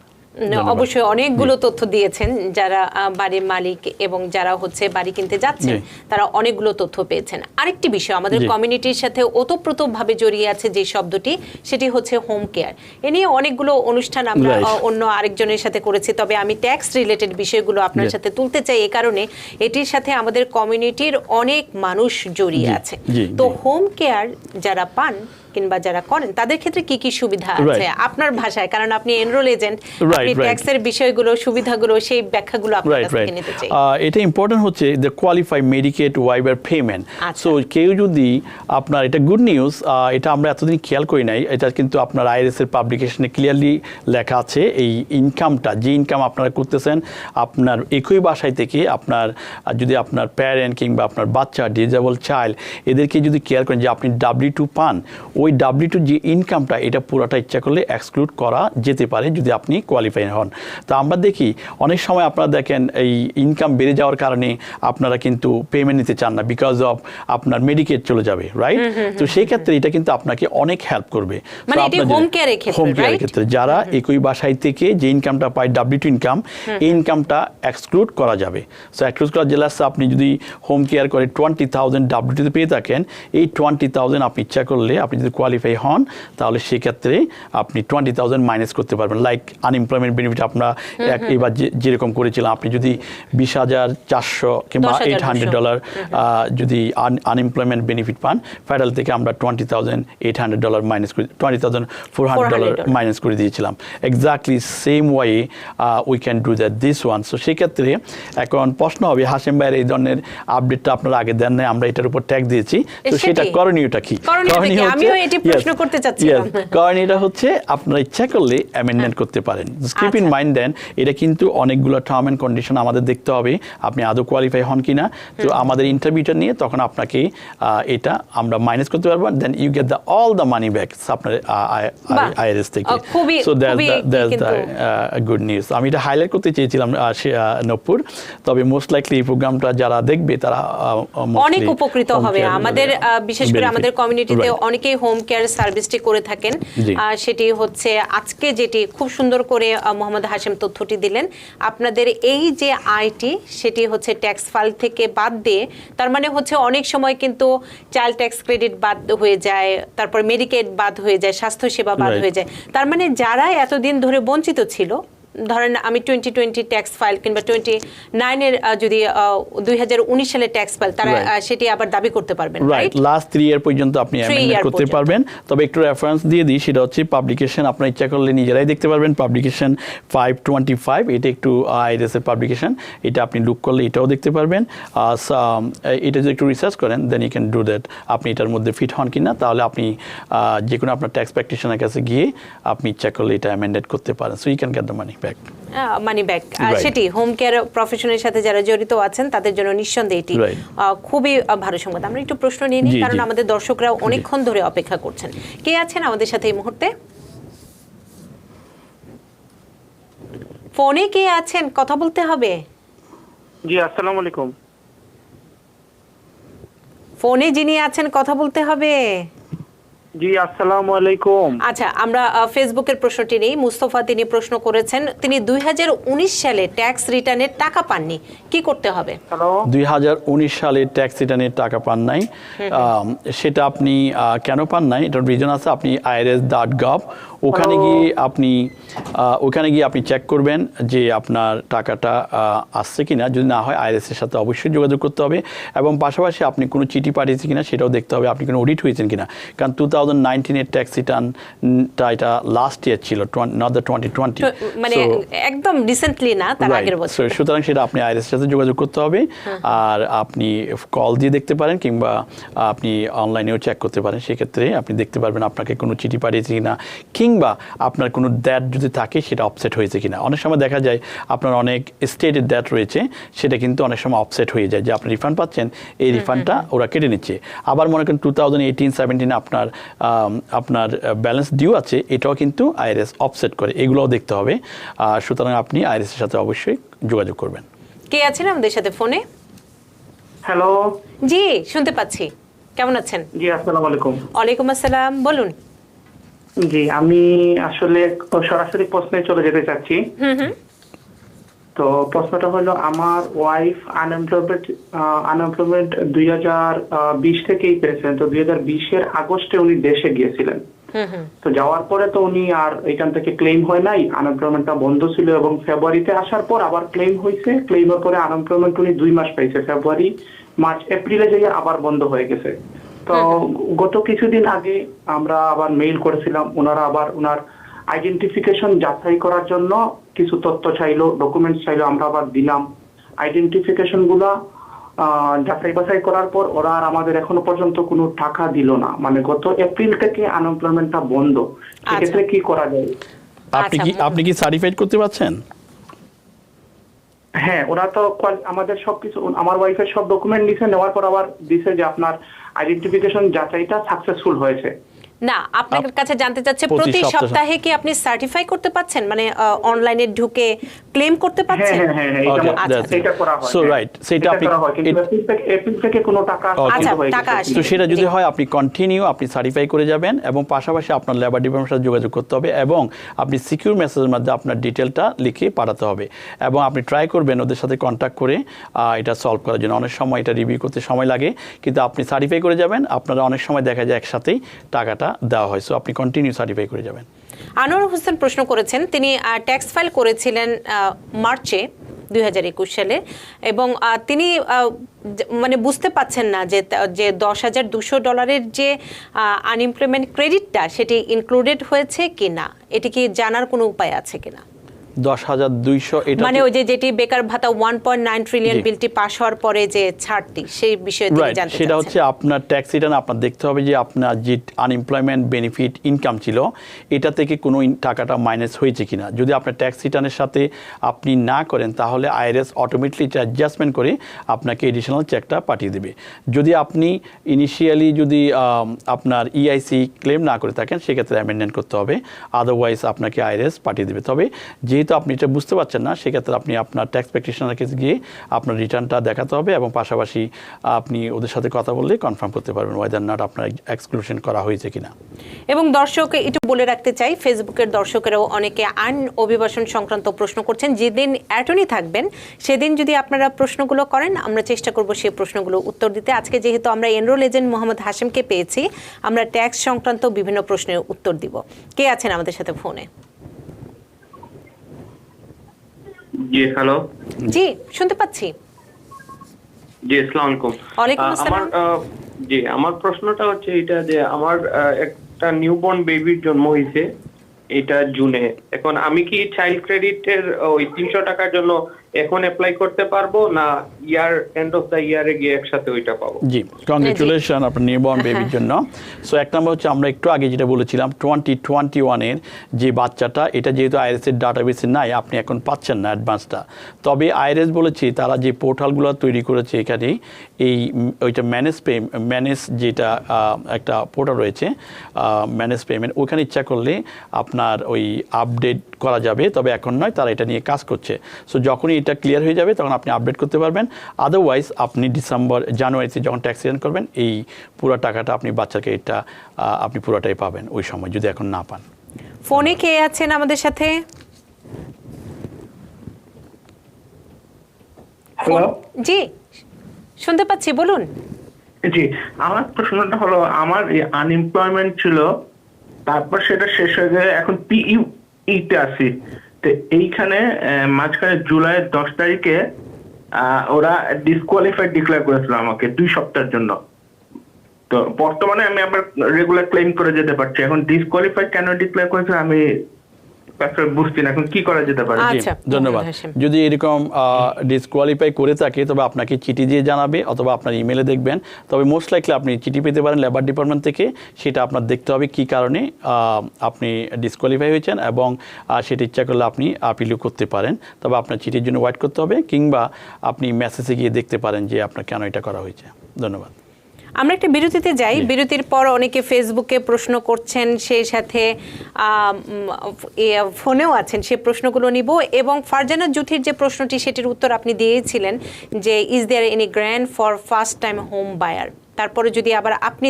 Speaker 2: অবশ্যই অনেকগুলো তথ্য দিয়েছেন, যারা বাড়ির মালিক এবং যারা হচ্ছে বাড়ি কিনতে যাচ্ছেন তারা অনেকগুলো তথ্য পেয়েছেন। আরেকটি বিষয় আমাদের কমিউনিটির সাথে ওতপ্রোতভাবে জড়িয়ে আছে যে শব্দটি, সেটি হচ্ছে হোম কেয়ার। এ নিয়ে অনেকগুলো অনুষ্ঠান আমরা অন্য আরেকজনের সাথে করেছি, তবে আমি ট্যাক্স রিলেটেড বিষয়গুলো আপনার সাথে তুলতে চাই এই কারণে এটির সাথে আমাদের কমিউনিটির অনেক মানুষ জড়িয়ে আছে। তো হোম কেয়ার যারা পান কিংবা যারা করেন, তাদের ক্ষেত্রে কি কি সুবিধা আছে আপনার ভাষায়, কারণ আপনি এনরোল এজেন্ট, আপনি ট্যাক্সের বিষয়গুলো, সুবিধাগুলো, সেই ব্যাখ্যাগুলো আপনার কাছ থেকে নিতে চাই।
Speaker 3: এটা ইম্পর্টেন্ট হচ্ছে the qualify Medicaid waiver payment. So কেউ যদি আপনার, এটা গুড নিউজ, এটা আমরা এতদিন খেয়াল করি নাই, এটা কিন্তু আপনার আইআরএস এর পাবলিকেশনে ক্লিয়ারলি লেখা আছে। এই ইনকামটা, যে ইনকাম আপনারা করতেছেন আপনার একই বাসায় থেকে, আপনার যদি আপনার প্যারেন্ট কিংবা আপনার বাচ্চা, ডিজেবল চাইল্ড, এদেরকে যদি কেয়ার করেন, যে আপনি W2 পান, ওই W2 যে ইনকামটা এটা পুরোটা ইচ্ছা করলে এক্সক্লুড করা যেতে পারে যদি আপনি কোয়ালিফাই হন। তো আমরা দেখি অনেক সময় আপনারা দেখেন এই ইনকাম বেড়ে যাওয়ার কারণে আপনারা কিন্তু পেমেন্ট নিতে চান না, বিকজ অফ আপনার মেডিকেড চলে যাবে, রাইট? তো সেই ক্ষেত্রে এটা কিন্তু আপনাকে অনেক হেল্প করবে।
Speaker 2: মানে এটি হোম কেয়ারের ক্ষেত্রে,
Speaker 3: হোম কেয়ারের
Speaker 2: right?
Speaker 3: ক্ষেত্রে যারা একই বাসায় থেকে যে ইনকামটা পায় W2 ইনকাম, এই ইনকামটা এক্সক্লুড করা যাবে। সো এক্সক্লুড করা জেলাস আপনি যদি হোম কেয়ার করে 20,000 W2 পেয়ে থাকেন, এই 20,000 আপনি ইচ্ছা করলে আপনি যদি কোয়ালিফাই হন তাহলে সেক্ষেত্রে আপনি 20,000 মাইনাস করতে পারবেন। লাইক আনএমপ্লয়মেন্ট বেনিফিট আমরা এবার যেরকম করেছিলাম, আপনি যদি 20,400 কিংবা $800 যদি আনএমপ্লয়মেন্ট বেনিফিট পান, ফেডারেল থেকে আমরা $20,800 মাইনাস করে $20,400 মাইনাস করে দিয়েছিলাম। Exactly same way we can do that this one. So সেক্ষেত্রে এখন প্রশ্ন হবে, হাসিম ভাইয়ের এই ধরনের আপডেটটা আপনারা আগে দেন নাই, আমরা এটার উপর ট্যাগ দিয়েছি, তো সেটা করণীয়টা কি?
Speaker 2: আমিও এটি প্রশ্ন করতে চাচ্ছিলাম।
Speaker 3: করণীয়টা হচ্ছে আপনারা ইচ্ছা করলে অ্যামেন্ডমেন্ট করতে পারেন। কিপ ইন মাইন্ড দেন এটা কিন্তু অনেকগুলো টার্ম অ্যান্ড কন্ডিশন আমাদের দেখতে হবে আপনি আদৌ কোয়ালিফাই হন কিনা। তো আমাদের ইন্টারভিউটা নিয়ে তখন আপনাকে এটা আমরা মাইনাস করতে পারবো, then you get all the money back আপনার আইআরএস থেকে। So that's the good news. আমি এটা হাইলাইট করতে চেয়েছিলাম নূপুর, তবে মোস্ট লাইকলি এই প্রোগ্রামটা যারা দেখবে তারা
Speaker 2: অনেক উপকৃত হবে। আমাদের বিশেষ করে আমাদের কমিউনিটিতে অনেকেই হোম কেয়ার সার্ভিসটি করে থাকেন। সেটি হচ্ছে আজকে যেটি খুব সুন্দর করে মোহাম্মদ হাশিম তথ্যটি দিলেন, আপনাদের এই যে আয়টি সেটি হচ্ছে ট্যাক্স ফাইল থেকে বাদ দিয়ে, তার মানে হচ্ছে অনেক সময় কিন্তু চাইল্ড ট্যাক্স ক্রেডিট বাদ হয়ে যায়, তারপর মেডিকেড বাদ হয়ে যায়, স্বাস্থ্যসেবা বাদ হয়ে যায়। তার মানে যারা এতদিন ধরে বঞ্চিত ছিল, ধরেন আমি 2020 ট্যাক্স ফাইল কিংবা 29 যদি 2019 সালের ট্যাক্স ফাইল, তারা সেটি আবার দাবি করতে পারবেন, রাইট?
Speaker 3: লাস্ট 3 ইয়ার পর্যন্ত আপনি অ্যামেন্ডমেন্ট করতে পারবেন। তবে একটু রেফারেন্স দিয়ে দিই, সেটা হচ্ছে পাবলিকেশন, আপনারা ইচ্ছা করলে নিজেরাই দেখতে পারবেন। পাবলিকেশন 525, এটা একটু আইআরএস এর পাবলিকেশন, এটা আপনি লুক করলে এটাও দেখতে পারবেন। এটা যদি একটু রিসার্চ করেন then you can do that. আপনি এটার মধ্যে ফিট হন কিনা, তাহলে আপনি যে কোনো আপনার ট্যাক্স প্র্যাকটিশনার কাছে গিয়ে আপনি ইচ্ছা করলে এটা অ্যামেন্ডেড করতে পারেন। So you can get the money
Speaker 2: money back. সেটি হোম কেয়ার প্রফেশনের সাথে যারা জড়িত আছেন তাদের জন্য নিঃসন্দেহে এটি খুবই ভালো সংবাদ। আমরা একটু প্রশ্ন নিয়ে নিই, কারণ আমাদের দর্শকরা অনেকক্ষণ ধরে অপেক্ষা করছেন। কে আছেন আমাদের সাথে এই মুহূর্তে? ফোনে কে আছেন? কথা বলতে হবে।
Speaker 4: জি, আসসালামু আলাইকুম।
Speaker 2: ফোনে যিনি আছেন কথা বলতে হবে।
Speaker 4: জি, আসসালামু আলাইকুম।
Speaker 2: আচ্ছা, আমরা ফেসবুকের প্রশ্নটি নেই। মুস্তফা তিনি প্রশ্ন করেছেন, তিনি 2019 সালে ট্যাক্স রিটার্নের টাকা পাননি, কি করতে হবে?
Speaker 3: 2019 সালে ট্যাক্স রিটার্নের টাকা পান নাই, সেটা আপনি কেন পান নাই এটার রিজন আছে। আপনি irs.gov ওখানে গিয়ে আপনি চেক করবেন যে আপনার টাকাটা আসছে কিনা। যদি না হয় আইআরএস এর সাথে অবশ্যই যোগাযোগ করতে হবে, এবং পাশাপাশি আপনি কোনো চিঠি পাঠিয়েছেন কিনা সেটাও দেখতে হবে, আপনি কোনো অডিট হয়েছেন কিনা। কারণ 2019 এর ট্যাক্স রিটার্নটা এটা লাস্ট ইয়ার ছিল, নট দ্য 2020,
Speaker 2: মানে একদম রিসেন্টলি না, তার আগের বছর।
Speaker 3: সুতরাং সেটা আপনি আইআরএস এর সাথে যোগাযোগ করতে হবে, আর আপনি কল দিয়ে দেখতে পারেন কিংবা আপনি অনলাইনেও চেক করতে পারেন। সেক্ষেত্রে আপনি দেখতে পারবেন আপনাকে কোনো চিঠি পাঠিয়েছে কিনা, কিংবা আপনার কোনো দ্যাট যদি থাকে সেটা অফসেট হয়েছে কিনা। অনেক সময় দেখা যায় আপনার অনেক স্টেটের দ্যাট রয়েছে, সেটা কিন্তু অনেক সময় অফসেট হয়ে যায়, যে আপনি রিফান্ড পাচ্ছেন এই রিফান্ডটা ওরা কেটে নিচ্ছে। আবার মনে করেন 2018-17 আপনার ব্যালেন্স ডিউ আছে, এটাও কিন্তু আইআরএস অফসেট করে, এগুলোও দেখতে হবে। সুতরাং আপনি আইআরএস এর সাথে অবশ্যই যোগাযোগ করবেন।
Speaker 2: কে আছেন আমাদের সাথে ফোনে?
Speaker 4: হ্যালো।
Speaker 2: জি, শুনতে পাচ্ছি। কেমন আছেন?
Speaker 4: জি, আসসালামু আলাইকুম।
Speaker 2: ওয়ালাইকুম আসসালাম, বলুন।
Speaker 4: জি, আমি আসলে সরাসরি প্রশ্নে চলে যেতে চাচ্ছি। তো প্রশ্নটা হলো, আমার ওয়াইফ আনএমপ্লয়মেন্ট 2020 থেকেই পেয়েছেন। তো 2020-এর আগস্টে উনি দেশে গিয়েছিলেন। তো যাওয়ার পরে তো উনি আর এখান থেকে ক্লেম হয় নাই, আনএমপ্লয়মেন্টটা বন্ধ ছিল, এবং ফেব্রুয়ারিতে আসার পর আবার ক্লেম হয়েছে। ক্লেমের পরে আনএমপ্লয়মেন্ট উনি 2 মাস পাইছে, ফেব্রুয়ারি, মার্চ, এপ্রিলে যাই আবার বন্ধ হয়ে গেছে। তো গত কিছুদিন আগে আমরা আবার মেইল করেছিলাম, ওনারা আবার ওনার আইডেন্টিফিকেশন যাচাই করার জন্য কিছু তথ্য চাইলো, ডকুমেন্টস চাইলো, আমরা আবার দিলাম। আইডেন্টিফিকেশন গুলা যাচাই বাছাই করার পর ওরা আর আমাদের এখনো পর্যন্ত কোনো টাকা দিল না। মানে গত এপ্রিল থেকে আনএমপ্লয়মেন্টটা বন্ধ। সেক্ষেত্রে কি করা যায়?
Speaker 3: আপনি কি সার্টিফাইড করতে পারছেন?
Speaker 4: হ্যাঁ, ওরা তো আমাদের সবকিছু, আমার ওয়াইফের সব ডকুমেন্ট নিছে, নেওয়ার পর আবার দিছে যে আপনার আইডেন্টিফিকেশন যাচাইটা সাকসেসফুল হয়েছে।
Speaker 2: না, আপনার কাছে জানতে চাচ্ছে প্রতি সপ্তাহে কি আপনি সার্টিফাই করতে পাচ্ছেন, মানে অনলাইনে ঢুকে ক্লেম করতে পাচ্ছেন?
Speaker 4: হ্যাঁ, এটা করা হয়।
Speaker 3: সো রাইট, সেটা আপনি
Speaker 4: এপ্রিল থেকে কোনো টাকা
Speaker 2: টাকা আসে।
Speaker 3: তো সেটা যদি হয় আপনি কন্টিনিউ আপনি সার্টিফাই করে যাবেন, এবং পাশাপাশি আপনার লেবার ডিপার্টমেন্টের সাথে যোগাযোগ করতে হবে, এবং আপনি সিকিউর মেসেজের মধ্যে আপনার ডিটেলটা লিখে পাঠাতে হবে, এবং আপনি ট্রাই করবেন ওদের সাথে কন্ট্যাক্ট করে এটা সলভ করার জন্য। অনেক সময় এটা রিভিউ করতে সময় লাগে, কিন্তু আপনি সার্টিফাই করে যাবেন, আপনারা অনেক সময় দেখা যায় একসাথেই টাকাটা দেওয়া হয়। সো আপনি কন্টিনিউ সার্টিফাই করে যাবেন।
Speaker 2: আনোয়ার হোসেন প্রশ্ন করেছেন, তিনি ট্যাক্স ফাইল করেছিলেন মার্চে 2021 সালে, এবং তিনি মানে বুঝতে পাচ্ছেন না যে $10,200 যে আনএমপ্লয়মেন্ট ক্রেডিটটা সেটি ইনক্লুডেড হয়েছে কিনা, এটি কি জানার কোনো উপায় আছে কিনা?
Speaker 3: 10,200 এটা
Speaker 2: মানে ওই যে যেটি বেকার ভাতা 1.9 ট্রিলিয়ন বিলটি পাস হওয়ার পরে যে ছাড়টি, সেই বিষয়ে তিনি জানতে
Speaker 3: সেটা
Speaker 2: চাচ্ছেন।
Speaker 3: হচ্ছে আপনার ট্যাক্স রিটার্ন আপনার দেখতে হবে যে আপনার যে আনএমপ্লয়মেন্ট বেনিফিট ইনকাম ছিল এটা থেকে কোনো টাকাটা মাইনাস হয়েছে কিনা। যদি আপনার ট্যাক্স রিটার্নের সাথে আপনি না করেন তাহলে আইআরএস অটোমেটিকলি অ্যাডজাস্টমেন্ট করে আপনাকে এডিশনাল চেকটা পাঠিয়ে দেবে। যদি আপনি ইনিশিয়ালি যদি আপনার ইআইসি ক্লেম না করে থাকেন সেক্ষেত্রে অ্যামেন্ডমেন্ট করতে হবে, আদারওয়াইজ আপনাকে আইআরএস পাঠিয়ে দেবে। তবে যেহেতু আপনি এটা বুঝতে পারছেন না সেক্ষেত্রে আপনি আপনার ট্যাক্স প্র্যাকটিশনারের কাছে গিয়ে আপনার রিটার্নটা দেখাতে হবে, এবং পাশাপাশি আপনি ওদের সাথে কথা বললে কনফার্ম করতে পারবেন ওয়েদার নট আপনার এক্সক্লুশন করা হয়েছে কিনা।
Speaker 2: এবং দর্শক একটু বলে রাখতে চাই, ফেসবুকের দর্শকেরাও অনেকে আইন অভিবাসন সংক্রান্ত প্রশ্ন করছেন। যেদিন অ্যাটর্নি থাকবেন সেদিন যদি আপনারা প্রশ্নগুলো করেন আমরা চেষ্টা করব সেই প্রশ্নগুলো উত্তর দিতে। আজকে যেহেতু আমরা এনরোল এজেন্ট মোহাম্মদ হাশেমকে পেয়েছি, আমরা ট্যাক্স সংক্রান্ত বিভিন্ন প্রশ্নের উত্তর দিব। কে আছেন আমাদের সাথে ফোনে?
Speaker 5: জি হ্যালো।
Speaker 2: জি, শুনতে পাচ্ছি।
Speaker 5: জি, আসসালামু আলাইকুম।
Speaker 2: ওয়ালাইকুম আসসালাম।
Speaker 5: আমার প্রশ্নটা হচ্ছে এটা যে আমার একটা নিউবর্ন বেবির জন্ম হয়েছে এটা জুনে। এখন আমি কি চাইল্ড ক্রেডিটের ওই 300 টাকার জন্য এখন অ্যাপ্লাই করতে পারবো, না ইয়ার এন্ড অফ দা ইয়ারে গিয়ে একসাথে ওইটা পাবো?
Speaker 3: জি, কংগ্রেচুলেশন আপনার নিউবর্ন বেবির জন্য। সো এক নম্বর হচ্ছে আমরা একটু আগে যেটা বলেছিলাম 2021-এর যে বাচ্চাটা, এটা যেহেতু আইআরএসের ডাটাবেসে নাই আপনি এখন পাচ্ছেন না অ্যাডভান্সটা। তবে আইআরএস বলেছে তারা যে পোর্টালগুলো তৈরি করেছে এখানে এই ওইটা ম্যানেজ যেটা একটা পোর্টাল রয়েছে ম্যানেজ পেমেন্ট, ওখানে ইচ্ছা করলে আপনার ওই আপডেট করা যাবে, তবে এখন নয়, তারা এটা নিয়ে কাজ করছে। সো যখনই এটা ক্লিয়ার হয়ে যাবে তখন আপনি আপডেট করতে পারবেন। আদারওয়াইজ আপনি জানুয়ারিতে যখন ট্যাক্স রিটার্ন করবেন এই পুরো টাকাটা আপনি বাচ্চাকে এটা আপনি পুরোটাই পাবেন ওই সময়, যদি এখন না পান।
Speaker 2: ফোনে কে আছেন আমাদের সাথে?
Speaker 4: হ্যালো,
Speaker 2: জি শুনতে পাচ্ছি, বলুন।
Speaker 4: জি, আমার প্রশ্নটা হলো আমার আনএমপ্লয়মেন্ট ছিল, তারপর সেটা শেষ হয়ে গেলে এখন পিইউতে আছি। তো এইখানে মাঝখানে জুলাইয়ের 10 তারিখে ওরা ডিসকোয়ালিফাইড ডিক্লেয়ার করেছিল আমাকে 2 সপ্তাহের জন্য। তো বর্তমানে আমি আবার রেগুলার ক্লেম করে যেতে পারছি। এখন ডিসকোয়ালিফাইড কেন ডিক্লেয়ার করেছে আমি বুঝছি না, এখন কি করা যেতে পারে?
Speaker 2: আচ্ছা,
Speaker 3: ধন্যবাদ। যদি এরকম ডিসকোয়ালিফাই করে থাকে তবে আপনাকে চিঠি দিয়ে জানাবে অথবা আপনার ইমেলে দেখবেন। তবে মোস্ট লাইকলি আপনি চিঠি পেতে পারেন লেবার ডিপার্টমেন্ট থেকে, সেটা আপনার দেখতে হবে কি কারণে আপনি ডিসকোয়ালিফাই হয়েছেন, এবং সেটা ইচ্ছা করলে আপনি আপিলও করতে পারেন। তবে আপনার চিঠির জন্য ওয়েট করতে হবে, কিংবা আপনি মেসেজে গিয়ে দেখতে পারেন যে আপনার কেন এটা করা হয়েছে। ধন্যবাদ।
Speaker 2: আমরা একটা বিরতিতে যাই। বিরতির পর অনেকে ফেসবুকে প্রশ্ন করছেন, সেই সাথে ফোনেও আছেন, সেই প্রশ্নগুলো নিব। এবং ফারজানা জুথির যে প্রশ্নটি সেটির উত্তর আপনি দিয়েছিলেন যে is there any grant for first time home buyer, তারপরে যদি আবার আপনি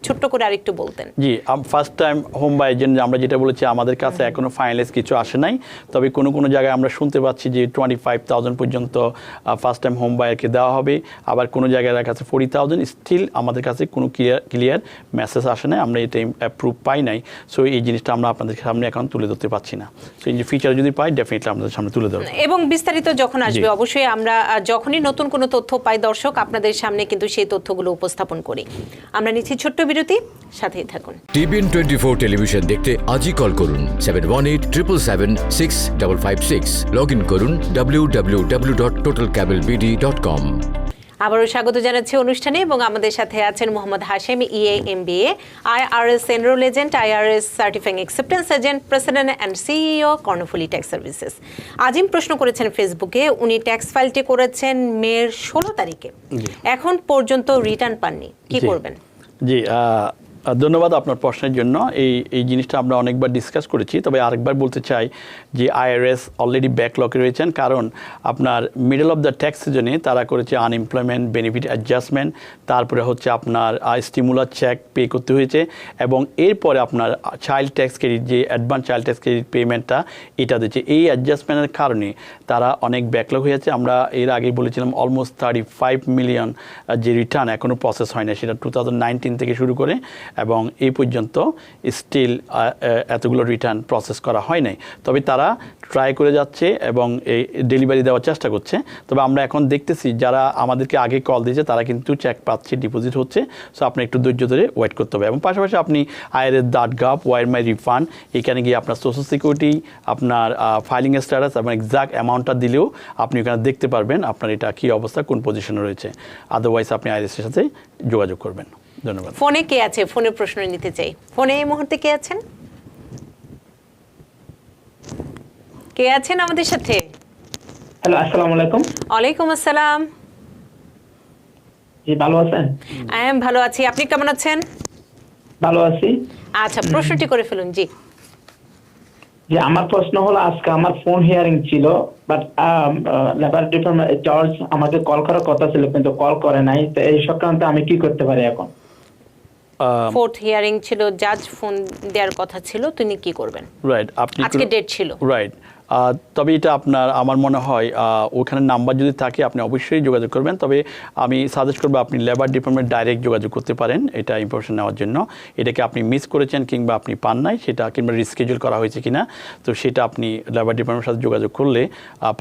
Speaker 2: ছোট্ট করে আরেকটু বলতেন।
Speaker 3: জি, ফার্স্ট টাইম হোম বায়ের জন্য আমরা যেটা বলেছি আমাদের কাছে এখনো ফাইনালাইজ কিছু আসে নাই, তবে কোনো কোনো জায়গায় আমরা শুনতে পাচ্ছি যে 25,000 পর্যন্ত ফার্স্ট টাইম হোম বায়ারকে দেওয়া হবে, আবার কোনো জায়গায় কাছে 40,000। স্টিল আমাদের কাছে কোনো ক্লিয়ার মেসেজ আসে নাই, আমরা এটা অ্যাপ্রুভ পাই নাই। সো এই জিনিসটা আমরা আপনাদের সামনে এখন তুলে ধরতে পারছি না। সো এই যে ফিচার যদি পাই ডেফিনেটলি আমাদের সামনে তুলে ধরবো,
Speaker 2: এবং বিস্তারিত যখন আসবে অবশ্যই আমরা যখনই নতুন কোনো তথ্য পাই দর্শক আপনাদের সামনে কিন্তু সেই তথ্যগুলো উপস্থাপন করি। আমরা নিচ্ছি ছোট্ট বিরতি, সাথেই থাকুন।
Speaker 1: TBN 24 টেলিভিশন দেখতে আজই কল করুন 7187776556। লগ ইন করুন www.totalcablebd.com।
Speaker 2: আবারও স্বাগত জানাচ্ছি অনুষ্ঠানে, এবং আমাদের সাথে আছেন Mohammad Hashem, EA MBA, IRS enrol agent, IRS certifying acceptance agent, president and CEO Karnaphuli tax services. Azim প্রশ্ন করেছেন ফেসবুকে, উনি ট্যাক্স ফাইলটি করেছেন মের 16 তারিখে, এখন পর্যন্ত রিটার্ন পাননি, কি করবেন?
Speaker 3: জি, ধন্যবাদ আপনার প্রশ্নের জন্য। এই জিনিসটা আমরা অনেকবার ডিসকাস করেছি, তবে আরেকবার বলতে চাই যে আইআরএস অলরেডি ব্যাকলগে রয়েছেন, কারণ আপনার মিডল অফ দ্য ট্যাক্স সিজনে তারা করেছে আনএমপ্লয়মেন্ট বেনিফিট অ্যাডজাস্টমেন্ট, তারপরে হচ্ছে আপনার স্টিমুলার চেক পে করতে হয়েছে, এবং এরপরে আপনার চাইল্ড ট্যাক্স ক্রেডিট, যে অ্যাডভান্স চাইল্ড ট্যাক্স ক্রেডিট পেমেন্টটা এটা দিচ্ছে। এই অ্যাডজাস্টমেন্টের কারণে তারা অনেক ব্যাকলগ হয়েছে। আমরা এর আগে বলেছিলাম অলমোস্ট 35 মিলিয়ন যে রিটার্ন এখনও প্রসেস হয় না, সেটা 2019 থেকে শুরু করে এবং এই পর্যন্ত স্টিল এতগুলো রিটার্ন প্রসেস করা হয় নাই। তবে তারা ট্রাই করে যাচ্ছে এবং এই ডেলিভারি দেওয়ার চেষ্টা করছে। তবে আমরা এখন দেখতেছি যারা আমাদেরকে আগে কল দিয়েছে তারা কিন্তু চেক পাচ্ছে, ডিপোজিট হচ্ছে। সো আপনি একটু ধৈর্য ধরে ওয়েট করতে হবে, এবং পাশাপাশি আপনি IRS.gov ওয়ার মাই রিফান্ড এখানে গিয়ে আপনার সোশ্যাল সিকিউরিটি, আপনার ফাইলিং স্ট্যাটাস এবং এক্সাক্ট অ্যামাউন্টটা দিলেও আপনি ওখানে দেখতে পারবেন আপনার এটা কী অবস্থা, কোন পজিশনে রয়েছে। আদারওয়াইজ আপনি IRS-এর সাথে যোগাযোগ করবেন। ধন্যবাদ।
Speaker 2: ফোনে কে আছে? ফোনের প্রশ্ন নিতে চাই। ফোনে এই মুহূর্তে কে আছেন? কে আছেন আমাদের সাথে?
Speaker 6: হ্যালো, আসসালামু আলাইকুম।
Speaker 2: ওয়ালাইকুম আসসালাম।
Speaker 6: জি, ভালো আছেন?
Speaker 2: আমি ভালো আছি, আপনি কেমন আছেন?
Speaker 6: ভালো আছি।
Speaker 2: আচ্ছা, প্রশ্নটি করে ফেলুন। জি
Speaker 6: যে আমার প্রশ্ন হলো, আজকে আমার ফোন হিয়ারিং ছিল, বাট লেবার ডিপার্টমেন্ট জর্জ আমাকে কল করার কথা ছিল কিন্তু কল করে নাই। তো এই সংক্রান্তে আমি কি করতে পারি এখন?
Speaker 2: ফোর্থ হিয়ারিং ছিল, জাজ ফোন দেওয়ার কথা ছিল, তিনি কি করবেন?
Speaker 3: রাইট, আপনি
Speaker 2: আজকে ডেট ছিল।
Speaker 3: রাইট। তবে এটা আপনার, আমার মনে হয় ওখানে নাম্বার যদি থাকে আপনি অবশ্যই যোগাযোগ করবেন। তবে আমি সাজেস্ট করবো আপনি লেবার ডিপার্টমেন্ট ডাইরেক্ট যোগাযোগ করতে পারেন এটা ইনফরমেশন নেওয়ার জন্য। এটাকে আপনি মিস করেছেন কিংবা আপনি পান নাই সেটা, কিংবা রিস্কেডিউল করা হয়েছে কিনা, তো সেটা আপনি লেবার ডিপার্টমেন্টের সাথে যোগাযোগ করলে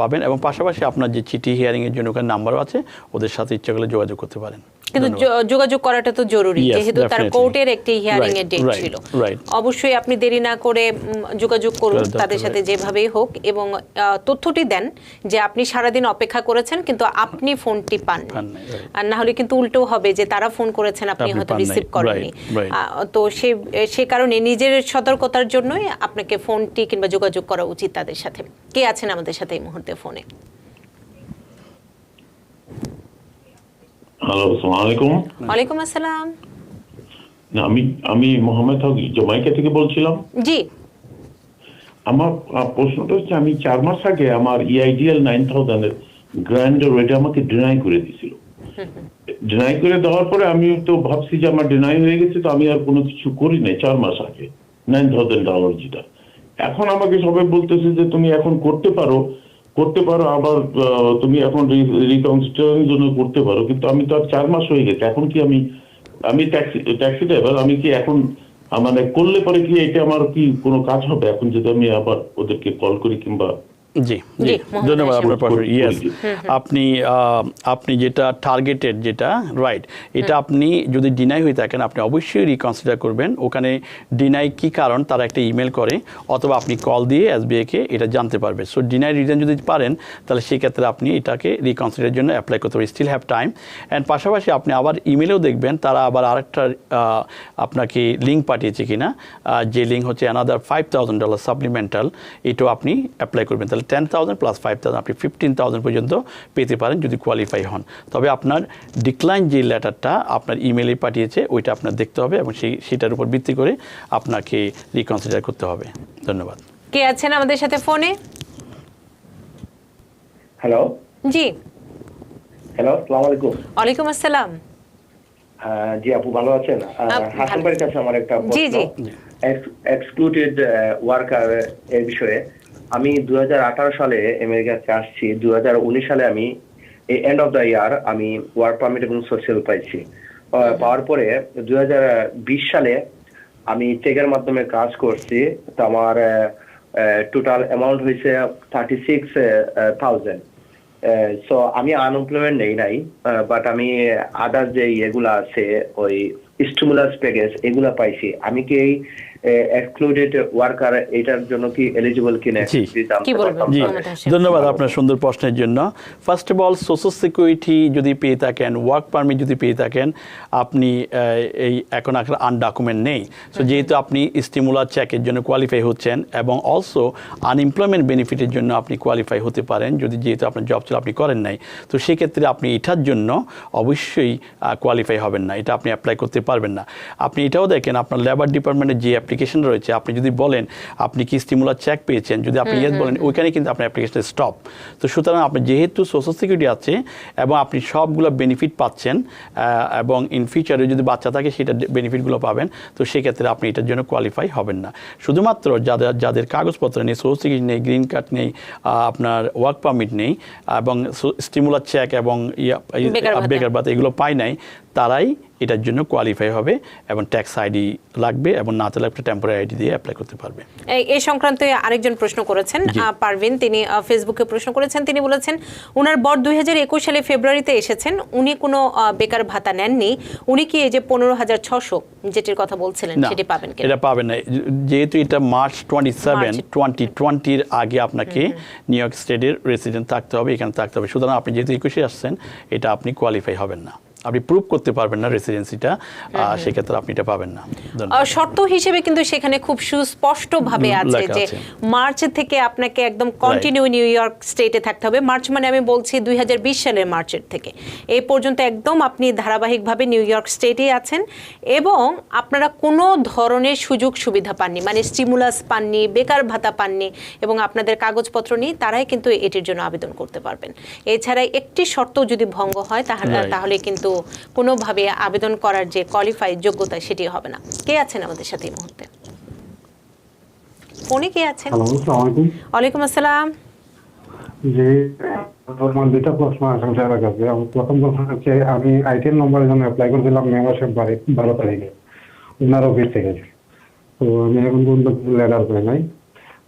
Speaker 3: পাবেন। এবং পাশাপাশি আপনার যে চিঠি হিয়ারিংয়ের জন্য ওখানে নাম্বারও আছে, ওদের সাথে ইচ্ছা করলে যোগাযোগ করতে পারেন।
Speaker 2: কিন্তু যোগাযোগ করাটা তো জরুরি,
Speaker 3: Yes,
Speaker 2: যেহেতু তার
Speaker 3: definitely.
Speaker 2: কোর্টের একটি হিয়ারিং এর ডেট
Speaker 3: Right,
Speaker 2: ছিল।
Speaker 3: right.
Speaker 2: অবশ্যই আপনি দেরি না করে যোগাযোগ করুন
Speaker 3: করে
Speaker 2: তাদের সাথে যেভাবেই হোক, এবং তথ্যটি দেন যে আপনি সারাদিন অপেক্ষা করেছেন কিন্তু আপনি ফোনটি পান, আর না হলে কিন্তু উল্টো হবে যে তারা ফোন করেছেন আপনি হয়তো
Speaker 3: পান নাই।
Speaker 2: রিসিভ করেননি।
Speaker 3: Right,
Speaker 2: তো সে কারণে নিজের সতর্কতার জন্যই আপনাকে ফোনটি কিংবা যোগাযোগ করা উচিত তাদের সাথে। কে আছেন আমাদের সাথে এই মুহূর্তে ফোনে?
Speaker 7: হ্যালো, আসসালামু আলাইকুম।
Speaker 2: ওয়ালাইকুম আসসালাম।
Speaker 7: আমি মোহাম্মদ হক জমাইকা থেকে বলছিলাম।
Speaker 2: জি,
Speaker 7: আমার প্রশ্নটা হচ্ছে, আমি 4 মাস আগে আমার EIDL 9000 এর গ্র্যান্ড রেট আমাকে ডিনাই করে দিয়েছিল। ডিনাই করে দেওয়ার পরে আমি তো ভাবছি যে আমার ডিনাই হয়ে গেছে, তো আমি আর কোনো কিছু করি নাই 4 মাস আগে $9,000 যেটা। এখন আমাকে সবাই বলতেছে যে তুমি এখন করতে পারো, আবার তুমি এখন রিকনসিডারের জন্য করতে পারো, কিন্তু আমি তো আর 4 মাস হয়ে গেছে। এখন কি আমি ট্যাক্সি ড্রাইভার, আমি কি এখন মানে করলে পরে কি এটা আমার কি কোনো কাজ হবে এখন যদি আমি আবার ওদেরকে কল করি কিংবা?
Speaker 3: জি
Speaker 2: জি,
Speaker 3: ধন্যবাদ আপনার প্রশ্ন। ইয়েস,
Speaker 7: জি।
Speaker 3: আপনি যেটা টার্গেটেড, যেটা রাইট, এটা আপনি যদি ডিনাই হয়ে থাকেন আপনি অবশ্যই রিকনসিডার করবেন। ওখানে ডিনাই কি কারণ তারা একটা ইমেল করে, অথবা আপনি কল দিয়ে SBI-কে এটা জানতে পারবে। সো ডিনাই রিজন যদি পারেন তাহলে সেই ক্ষেত্রে আপনি এটাকে রিকনসিডারের জন্য অ্যাপ্লাই করতে পারেন, স্টিল হ্যাভ টাইম। অ্যান্ড পাশাপাশি আপনি আবার ইমেলেও দেখবেন তারা আবার আরেকটা আপনাকে লিঙ্ক পাঠিয়েছে কিনা, যে লিঙ্ক হচ্ছে অ্যানাদার $5,000 সাপ্লিমেন্টাল, এটাও আপনি অ্যাপ্লাই করবেন। তাহলে 10,000 প্লাস 5,000 আপনি 15,000 পর্যন্ত পেতে পারেন যদি কোয়ালিফাই হন। তবে আপনার ডিক্লাইন যে লেটারটা আপনার ইমেলে পাঠিয়েছে ওইটা আপনার দেখতে হবে, এবং সেটার উপর ভিত্তি করে আপনাকে রিকনসিডার করতে হবে। ধন্যবাদ।
Speaker 2: কে আছেন আমাদের সাথে ফোনে?
Speaker 8: হ্যালো।
Speaker 2: জি,
Speaker 8: হ্যালো, আসসালামু আলাইকুম।
Speaker 2: ওয়ালাইকুম আসসালাম।
Speaker 8: জি আপু, ভালো আছেন? হাসান বাড়ির কাছে আমার একটা
Speaker 2: জি, জি।
Speaker 8: এক্সক্লুডেড ওয়ার্কার এর বিষয়ে। আমি 2018 সালে আমেরিকাতে আসছি। 2019 সালে আমি এন্ড অফ দ্য ইয়ার আমি ওয়ার্ক পারমিট এবং সোশ্যাল পাইছি। পাওয়ার পরে 2020 সালে আমি চেকের মাধ্যমে কাজ করছি। তো আমার টোটাল অ্যামাউন্ট হয়েছে 36,000। সো আমি আনএমপ্লয়মেন্ট নেই নাই, বাট আমি আদার যে এগুলা আছে ওই স্টিমুলাস প্যাকেজ এগুলা পাইছি। আমি কি এই এক্সক্লুডেড ওয়ার্কার এটার জন্য কি এলিজিবল কিনা
Speaker 3: জি।
Speaker 8: যদি জানতে
Speaker 2: কি বলবেন?
Speaker 8: পারতাম।
Speaker 3: জি,
Speaker 2: মোহাম্মদ হাশিম।
Speaker 3: ধন্যবাদ আপনার সুন্দর প্রশ্নের জন্য। First of all social security যদি পেয়ে থাকেন, ওয়ার্ক পারমিট যদি পেয়ে থাকেন, আপনি এই এখন আনডকুমেন্ট নেই, সো যেহেতু আপনি স্টিমুলার চেকের জন্য কোয়ালিফাই হচ্ছেন এবং অলসো আনএমপ্লয়মেন্ট বেনিফিটের জন্য আপনি কোয়ালিফাই হতে পারেন, যদি যেহেতু আপনার জব ছিল আপনি করেন নাই, তো সেক্ষেত্রে আপনি এটার জন্য অবশ্যই কোয়ালিফাই হবেন না, এটা আপনি অ্যাপ্লাই করতে পারবেন না। আপনি এটাও দেখেন আপনার লেবার ডিপার্টমেন্টের যে অ্যাপ্লিকেশন রয়েছে, আপনি যদি বলেন আপনি কি স্টিমুলার চেক পেয়েছেন, যদি আপনি ইয়েস বলেন, ওইখানে কিন্তু আপনার অ্যাপ্লিকেশন স্টপ। তো সুতরাং আপনি যেহেতু সোশ্যাল সিকিউরিটি আছে এবং আপনি সবগুলো বেনিফিট পাচ্ছেন এবং ইন ফিউচারে যদি বাচ্চা থাকে সেটা বেনিফিটগুলো পাবেন, তো সেক্ষেত্রে আপনি এটার জন্য কোয়ালিফাই হবেন না। শুধুমাত্র যাদের কাগজপত্র নেই, সোশ্যাল সিকিউরিটি নেই, গ্রিন কার্ড নেই, আপনার ওয়ার্ক পারমিট নেই এবং স্টিমুলার চেক এবং বেকার ভাতা এগুলো পায় নাই, তারাই এটার জন্য কোয়ালিফাই হবে এবং ট্যাক্স আইডি লাগবে এবং না তাহলে একটা টেম্পোরারি আইডি দিয়ে অ্যাপ্লাই করতে পারবে।
Speaker 2: এই সংক্রান্ত আরেকজন প্রশ্ন করেছেন পারভিন, তিনি ফেসবুকে প্রশ্ন করেছেন। তিনি বলেছেন উনার বর 2021 সালে ফেব্রুয়ারিতে এসেছেন, উনি কোনো বেকার ভাতা নেননি, উনি কি এই যে 15,600 যেটির কথা বলছিলেন সেটি পাবেন কিনা?
Speaker 3: এটা পাবেন না, যেহেতু এটা মার্চ 27, 2020 আগে আপনাকে নিউ ইয়র্ক স্টেটের রেসিডেন্ট থাকতে হবে, এখানে থাকতে হবে। সুতরাং আপনি যেহেতু 21 আসছেন, এটা আপনি কোয়ালিফাই হবেন না, আপনি প্রুভ করতে পারবেন না রেসিডেন্সিটা, সেক্ষেত্রে আপনি এটা পাবেন না।
Speaker 2: শর্ত হিসেবে কিন্তু সেখানে খুব সুস্পষ্টভাবে আছে যে মার্চ থেকে আপনাকে একদম কন্টিনিউ নিউ ইয়র্ক স্টেটে থাকতে হবে। মার্চ মানে আমি বলছি 2020 সালের মার্চের থেকে এই পর্যন্ত একদম আপনি ধারাবাহিকভাবে নিউ ইয়র্ক স্টেটেই আছেন এবং আপনারা কোনো ধরনের সুযোগ সুবিধা পাননি, মানে স্টিমুলাস পাননি, বেকার ভাতা পাননি এবং আপনাদের কাগজপত্র নেই, তারাই কিন্তু এটির জন্য আবেদন করতে পারবেন। এছাড়া একটি শর্ত যদি ভঙ্গ হয় তাহলে কিন্তু কোনোভাবে আবেদন করার যে কোয়ালিফাই যোগ্যতা সেটি হবে না। কে আছেন আমাদের সাথে এই মুহূর্তে? ফোনে কে আছেন? ওয়ালাইকুম আসসালাম।
Speaker 9: জি, আমার দুইটা প্রশ্ন আছে আপনার কাছে। প্রথম প্রশ্ন হচ্ছে, আমি আইটিএন নম্বরের জন্য অ্যাপ্লাই করেছিলাম মে মাসের 12 তারিখে ওনার অফিস থেকে। তো আমি এখন পর্যন্ত লেটার পাই নাই।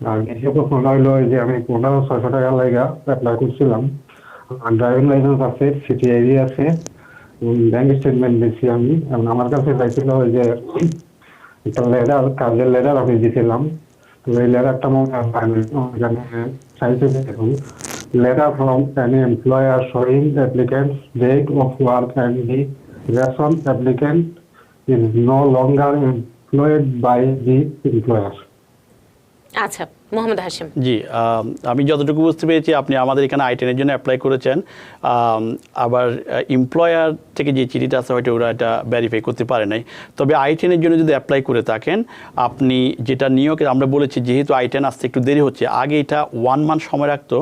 Speaker 9: আর দ্বিতীয় প্রশ্নটা হলো যে আমি 15,600 টাকা লাগা অ্যাপ্লাই করছিলাম, ড্রাইভিং লাইসেন্স আছে, সিটি আইডি আছে, ব্যাংক স্টেটমেন্ট দিচ্ছি আমি, এবং আমার কাছে চাইছিল যে একটা লেটার, কাজের লেটার আমি দিয়েছিলাম। তো এই লেটারটা চাইছে দেখুন, letter from any employer showing the applicant's date of work and the reason applicant is no longer employed by the employer.
Speaker 2: আচ্ছা, মোহাম্মদ হাশিম।
Speaker 3: জি, আমি যতটুকু বুঝতে পেরেছি আপনি আমাদের এখানে আইটেনের জন্য অ্যাপ্লাই করেছেন, আবার এমপ্লয়ার থেকে যে চিঠিটা আছে হয়তো ওরা এটা ভেরিফাই করতে পারে নাই। তবে আইটেনের জন্য যদি অ্যাপ্লাই করে থাকেন, আপনি যেটা নিয়োগে আমরা বলেছি, যেহেতু আইটেন আসতে একটু দেরি হচ্ছে, আগে এটা 1 মান্থ সময় রাখতো,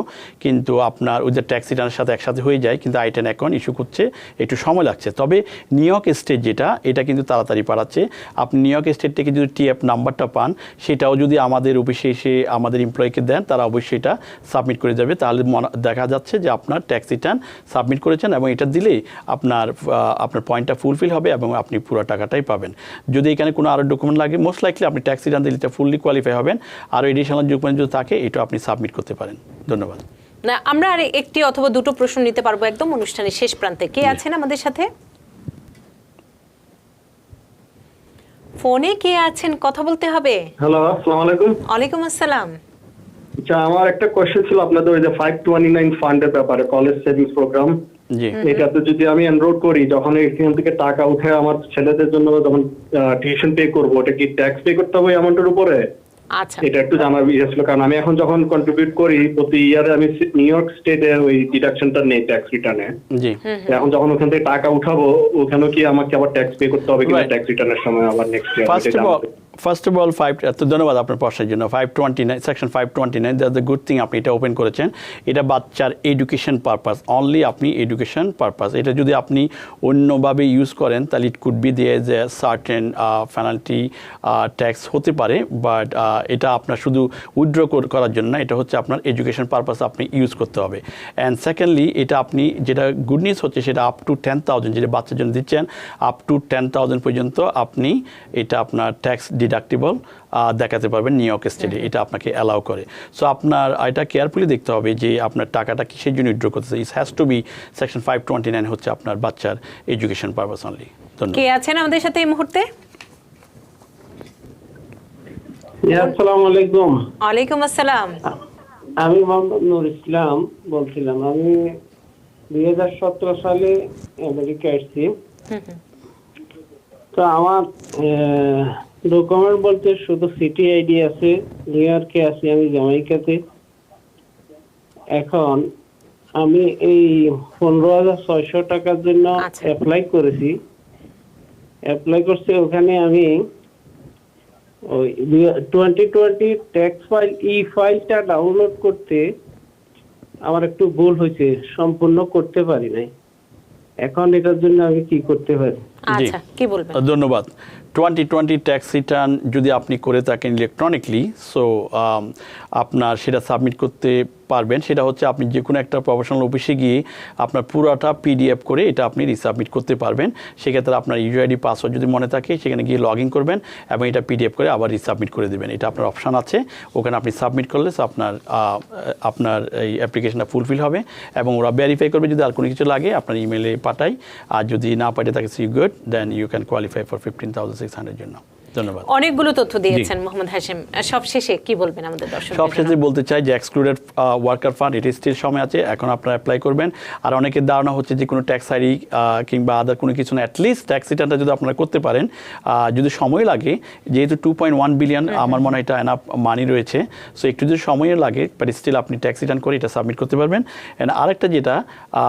Speaker 3: কিন্তু আপনার ওই যে ট্যাক্স রিটার্নের সাথে একসাথে হয়ে যায়, কিন্তু আইটেন এখন ইস্যু করছে, একটু সময় লাগছে। তবে নিয়োগ স্টেট যেটা, এটা কিন্তু তাড়াতাড়ি পাঠাচ্ছে। আপনি নিয়োগ স্টেট থেকে যদি টিএফ নাম্বারটা পান, সেটাও যদি আমাদের অফিসে এসে আমাদের এমপ্লয়িকে দেন, তারা অবশ্যই এটা সাবমিট করে যাবে। তাহলে দেখা যাচ্ছে যে আপনার ট্যাক্স রিটার্ন সাবমিট করেছেন এবং এটা দিলেই আপনার পয়েন্টটা ফুলফিল হবে এবং আপনি পুরো টাকাটাই পাবেন। যদি এখানে কোনো আরও ডকুমেন্ট লাগে, মোস্ট লাইকলি আপনি ট্যাক্স রিটার্ন দিলে এটা ফুললি কোয়ালিফাই হবেন। আর এডিশনাল ডকুমেন্ট যদি থাকে, এটা আপনি সাবমিট করতে পারেন। ধন্যবাদ।
Speaker 2: না, আমরা আর একটি অথবা দুটো প্রশ্ন নিতে পারবো একদম অনুষ্ঠানের শেষ প্রান্তে। কে আছেন আমাদের সাথে? ফোনে কে আছেন? কথা বলতে হবে।
Speaker 10: হ্যালো, আসসালামু আলাইকুম।
Speaker 2: ওয়ালাইকুম আসসালাম।
Speaker 10: আচ্ছা, আমার একটা কোশ্চেন ছিল আপনাদের ওই যে 529 ফান্ডের ব্যাপারে, কলেজ সেভিংস প্রোগ্রাম।
Speaker 3: জি,
Speaker 10: এটাতে যদি আমি এনরোল করি, যখন এখান থেকে টাকা উঠে আমার ছেলেদের জন্য যখন টিউশন পে করবো, ওটা কি ট্যাক্স পে করতে হবে অ্যামাউন্টের উপরে?
Speaker 2: আচ্ছা,
Speaker 10: এটা একটু জানার ইয়ে ছিল, কারণ আমি এখন যখন কন্ট্রিবিউট করি প্রতি ইয়ারে, আমি নিউ ইয়র্ক স্টেটে ওই ডিডাকশনটা নেই ট্যাক্স রিটার্নে।
Speaker 3: জি, এখন
Speaker 10: যখন ওখান থেকে টাকা উঠাবো, ওখানে কি আমাকে আবার ট্যাক্স পে করতে হবে কিনা ট্যাক্স রিটার্নের সময় আবার next year?
Speaker 3: First of all ধন্যবাদ আপনার প্রশ্নের জন্য। 529 সেকশন 529 দ্য গুড থিং আপনি এটা ওপেন করেছেন। এটা বাচ্চার এডুকেশন পারপাস, অনলি আপনি এডুকেশন পারপাস। এটা যদি আপনি অন্যভাবে ইউজ করেন, তাহলে ইট কুড বি দেয়ার যে সার্টেন পেনাল্টি ট্যাক্স হতে পারে, বাট এটা আপনার শুধু উইথড্র করার জন্য না, এটা হচ্ছে আপনার এডুকেশন পারপাস আপনি ইউজ করতে হবে। অ্যান্ড সেকেন্ডলি, এটা আপনি যেটা গুড নিউজ হচ্ছে, সেটা আপ টু 10,000 যেটা বাচ্চার জন্য দিচ্ছেন, আপ টু 10,000 পর্যন্ত আপনি এটা আপনার ট্যাক্স ডিডাক্টিবল দেখাতে পারবেন নিউ ইয়র্ক স্টেটে, এটা আপনাকে অ্যালাউ করে। সো আপনার এটা কেয়ারফুলি দেখতে হবে যে আপনার টাকাটা কিসের জন্য উইথড্র করতেছে। It has to be section 529 হচ্ছে আপনার বাচ্চার এডুকেশন পারপাস অনলি। ধন্যবাদ।
Speaker 2: কে আছেন আমাদের সাথে এই মুহূর্তে?
Speaker 11: আসসালামু আলাইকুম।
Speaker 2: ওয়ালাইকুম আসসালাম।
Speaker 11: আমি মোহাম্মদ নুর ইসলাম বলছিলাম। আমি 2017 সালে আমেরিকা এসেছি। তো আমার ডকুমেন্ট বলতে শুধু সিটি আইডি আছে, নিউ ইয়র্কে আছি আমি, জামাইকাতে। এখন আমি এই 15,600 টাকার জন্য অ্যাপ্লাই করেছি। অ্যাপ্লাই করছি, ওখানে আমি ওই 2020 ট্যাক্স ফাইল ফাইলটা ডাউনলোড করতে আমার একটু ভুল হয়েছে, সম্পূর্ণ করতে পারি নাই। এখন এটার জন্য আমি কি করতে পারি?
Speaker 2: আচ্ছা, কি বলবেন?
Speaker 3: ধন্যবাদ। 2020 ট্যাক্স রিটার্ন যদি আপনি করে থাকেন ইলেকট্রনিকলি, সো আপনার সেটা সাবমিট করতে পারবেন। সেটা হচ্ছে আপনি যে কোনো একটা প্রফেশনাল অফিসে গিয়ে আপনার পুরোটা পিডিএফ করে এটা আপনি রিসাবমিট করতে পারবেন। সেক্ষেত্রে আপনার ইউআইডি পাসওয়ার্ড যদি মনে থাকে সেখানে গিয়ে লগ ইন করবেন এবং এটা পিডিএফ করে আবার রিসাবমিট করে দেবেন। এটা আপনার অপশান আছে, ওখানে আপনি সাবমিট করলে আপনার এই অ্যাপ্লিকেশনটা ফুলফিল হবে এবং ওরা ভেরিফাই করবে। যদি আর কোনো কিছু লাগে আপনার ইমেলে পাঠাই, আর যদি না পাঠিয়ে থাকে see good, then you can qualify for 15,600 জন্য। ধন্যবাদ।
Speaker 2: অনেকগুলো তথ্য দিয়েছেন মোহাম্মদ হাশেম। সবশেষে কি বলবেন আমাদের দর্শকদের?
Speaker 3: সবশেষে বলতে চাই যে এক্সক্লুডেড ওয়ার্কার ফান্ড, এটি স্টিল সময় আছে, এখন আপনারা অ্যাপ্লাই করবেন। আর অনেকের ধারণা হচ্ছে যে কোনো ট্যাক্স আইডি কিংবা আদার কোনো কিছু না, অ্যাটলিস্ট ট্যাক্স রিটার্নটা যদি আপনারা করতে পারেন, যদি সময় লাগে, যেহেতু 2.1 বিলিয়ন আমার মনে হয় এটা এনাফ মানি রয়েছে, সো একটু যদি সময় লাগে, বাট স্টিল আপনি ট্যাক্স রিটার্ন করে এটা সাবমিট করতে পারবেন। অ্যান্ড আরেকটা যেটা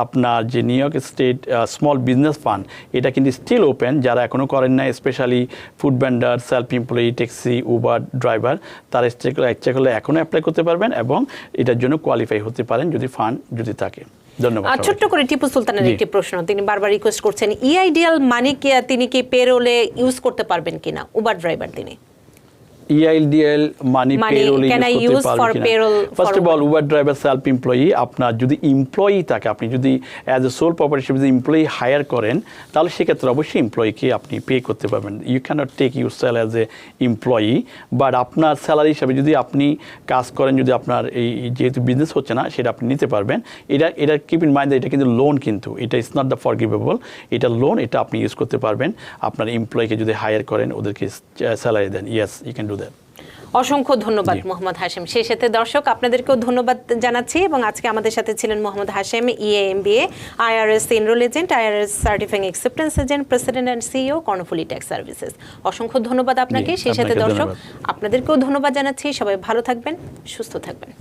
Speaker 3: আপনার যে new York state small business fund, এটা কিন্তু স্টিল ওপেন। যারা এখনও করেন না, specially food vendor, self employee, taxi, Uber driver, তারা ইচ্ছা করলে এখনও অ্যাপ্লাই করতে পারবেন এবং এটার জন্য কোয়ালিফাই হতে পারেন যদি ফান্ড যদি থাকে। ধন্যবাদ।
Speaker 2: ছোট্ট করে টিপু সুলতানের একটি প্রশ্ন, তিনি বারবার রিকোয়েস্ট করছেন, ইআইডিএল মানি কি তিনি কি পেরোলে ইউজ করতে পারবেন কিনা? উবার ড্রাইভার তিনি।
Speaker 3: EIDL মানি পেরোলে ইউজ করতে পারবেন কিনা? First of all, Uber driver self employee, আপনার যদি এমপ্লয়ি থাকে, আপনি যদি অ্যাজ এ সোল প্রপার্টি যদি এমপ্লয়ি হায়ার করেন, তাহলে সেক্ষেত্রে অবশ্যই এমপ্লয়িকে আপনি পে করতে পারবেন। You can't take your sell as a employee, but আপনার স্যালারি হিসাবে যদি আপনি কাজ করেন, যদি আপনার এই যেহেতু বিজনেস হচ্ছে না, সেটা আপনি নিতে পারবেন। এটা কিপ ইন মাইন্ড, এটা কিন্তু লোন, কিন্তু এটা ইজ নট দ্য ফরগিভেবল, এটা লোন, এটা আপনি ইউজ করতে পারবেন আপনার এমপ্লয়িকে যদি হায়ার করেন, ওদেরকে স্যালারি দেন। Yes, you can do that.
Speaker 2: অসংখ্য ধন্যবাদ মোহাম্মদ হাশেম। সেই সাথে দর্শক আপনাদেরকেও ধন্যবাদ জানাচ্ছি। এবং আজকে আমাদের সাথে ছিলেন Mohammad Hashem, EA/MBA, IRS enrol agent, IRS certifying acceptance agent, president and CEO, Karnaphuli tax services. অসংখ্য ধন্যবাদ আপনাকে। সেই সাথে দর্শক আপনাদেরকেও ধন্যবাদ জানাচ্ছি। সবাই ভালো থাকবেন, সুস্থ থাকবেন।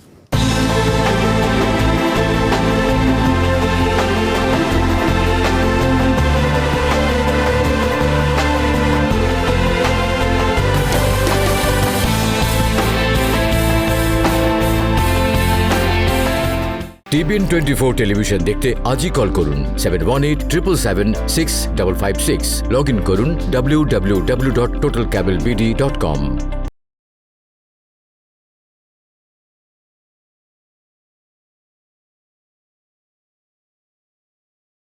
Speaker 1: TBN 24 টেলিভিশন দেখতে আজই কল করুন 7187776556। লগ ইন করুন www.totalcablebd.com।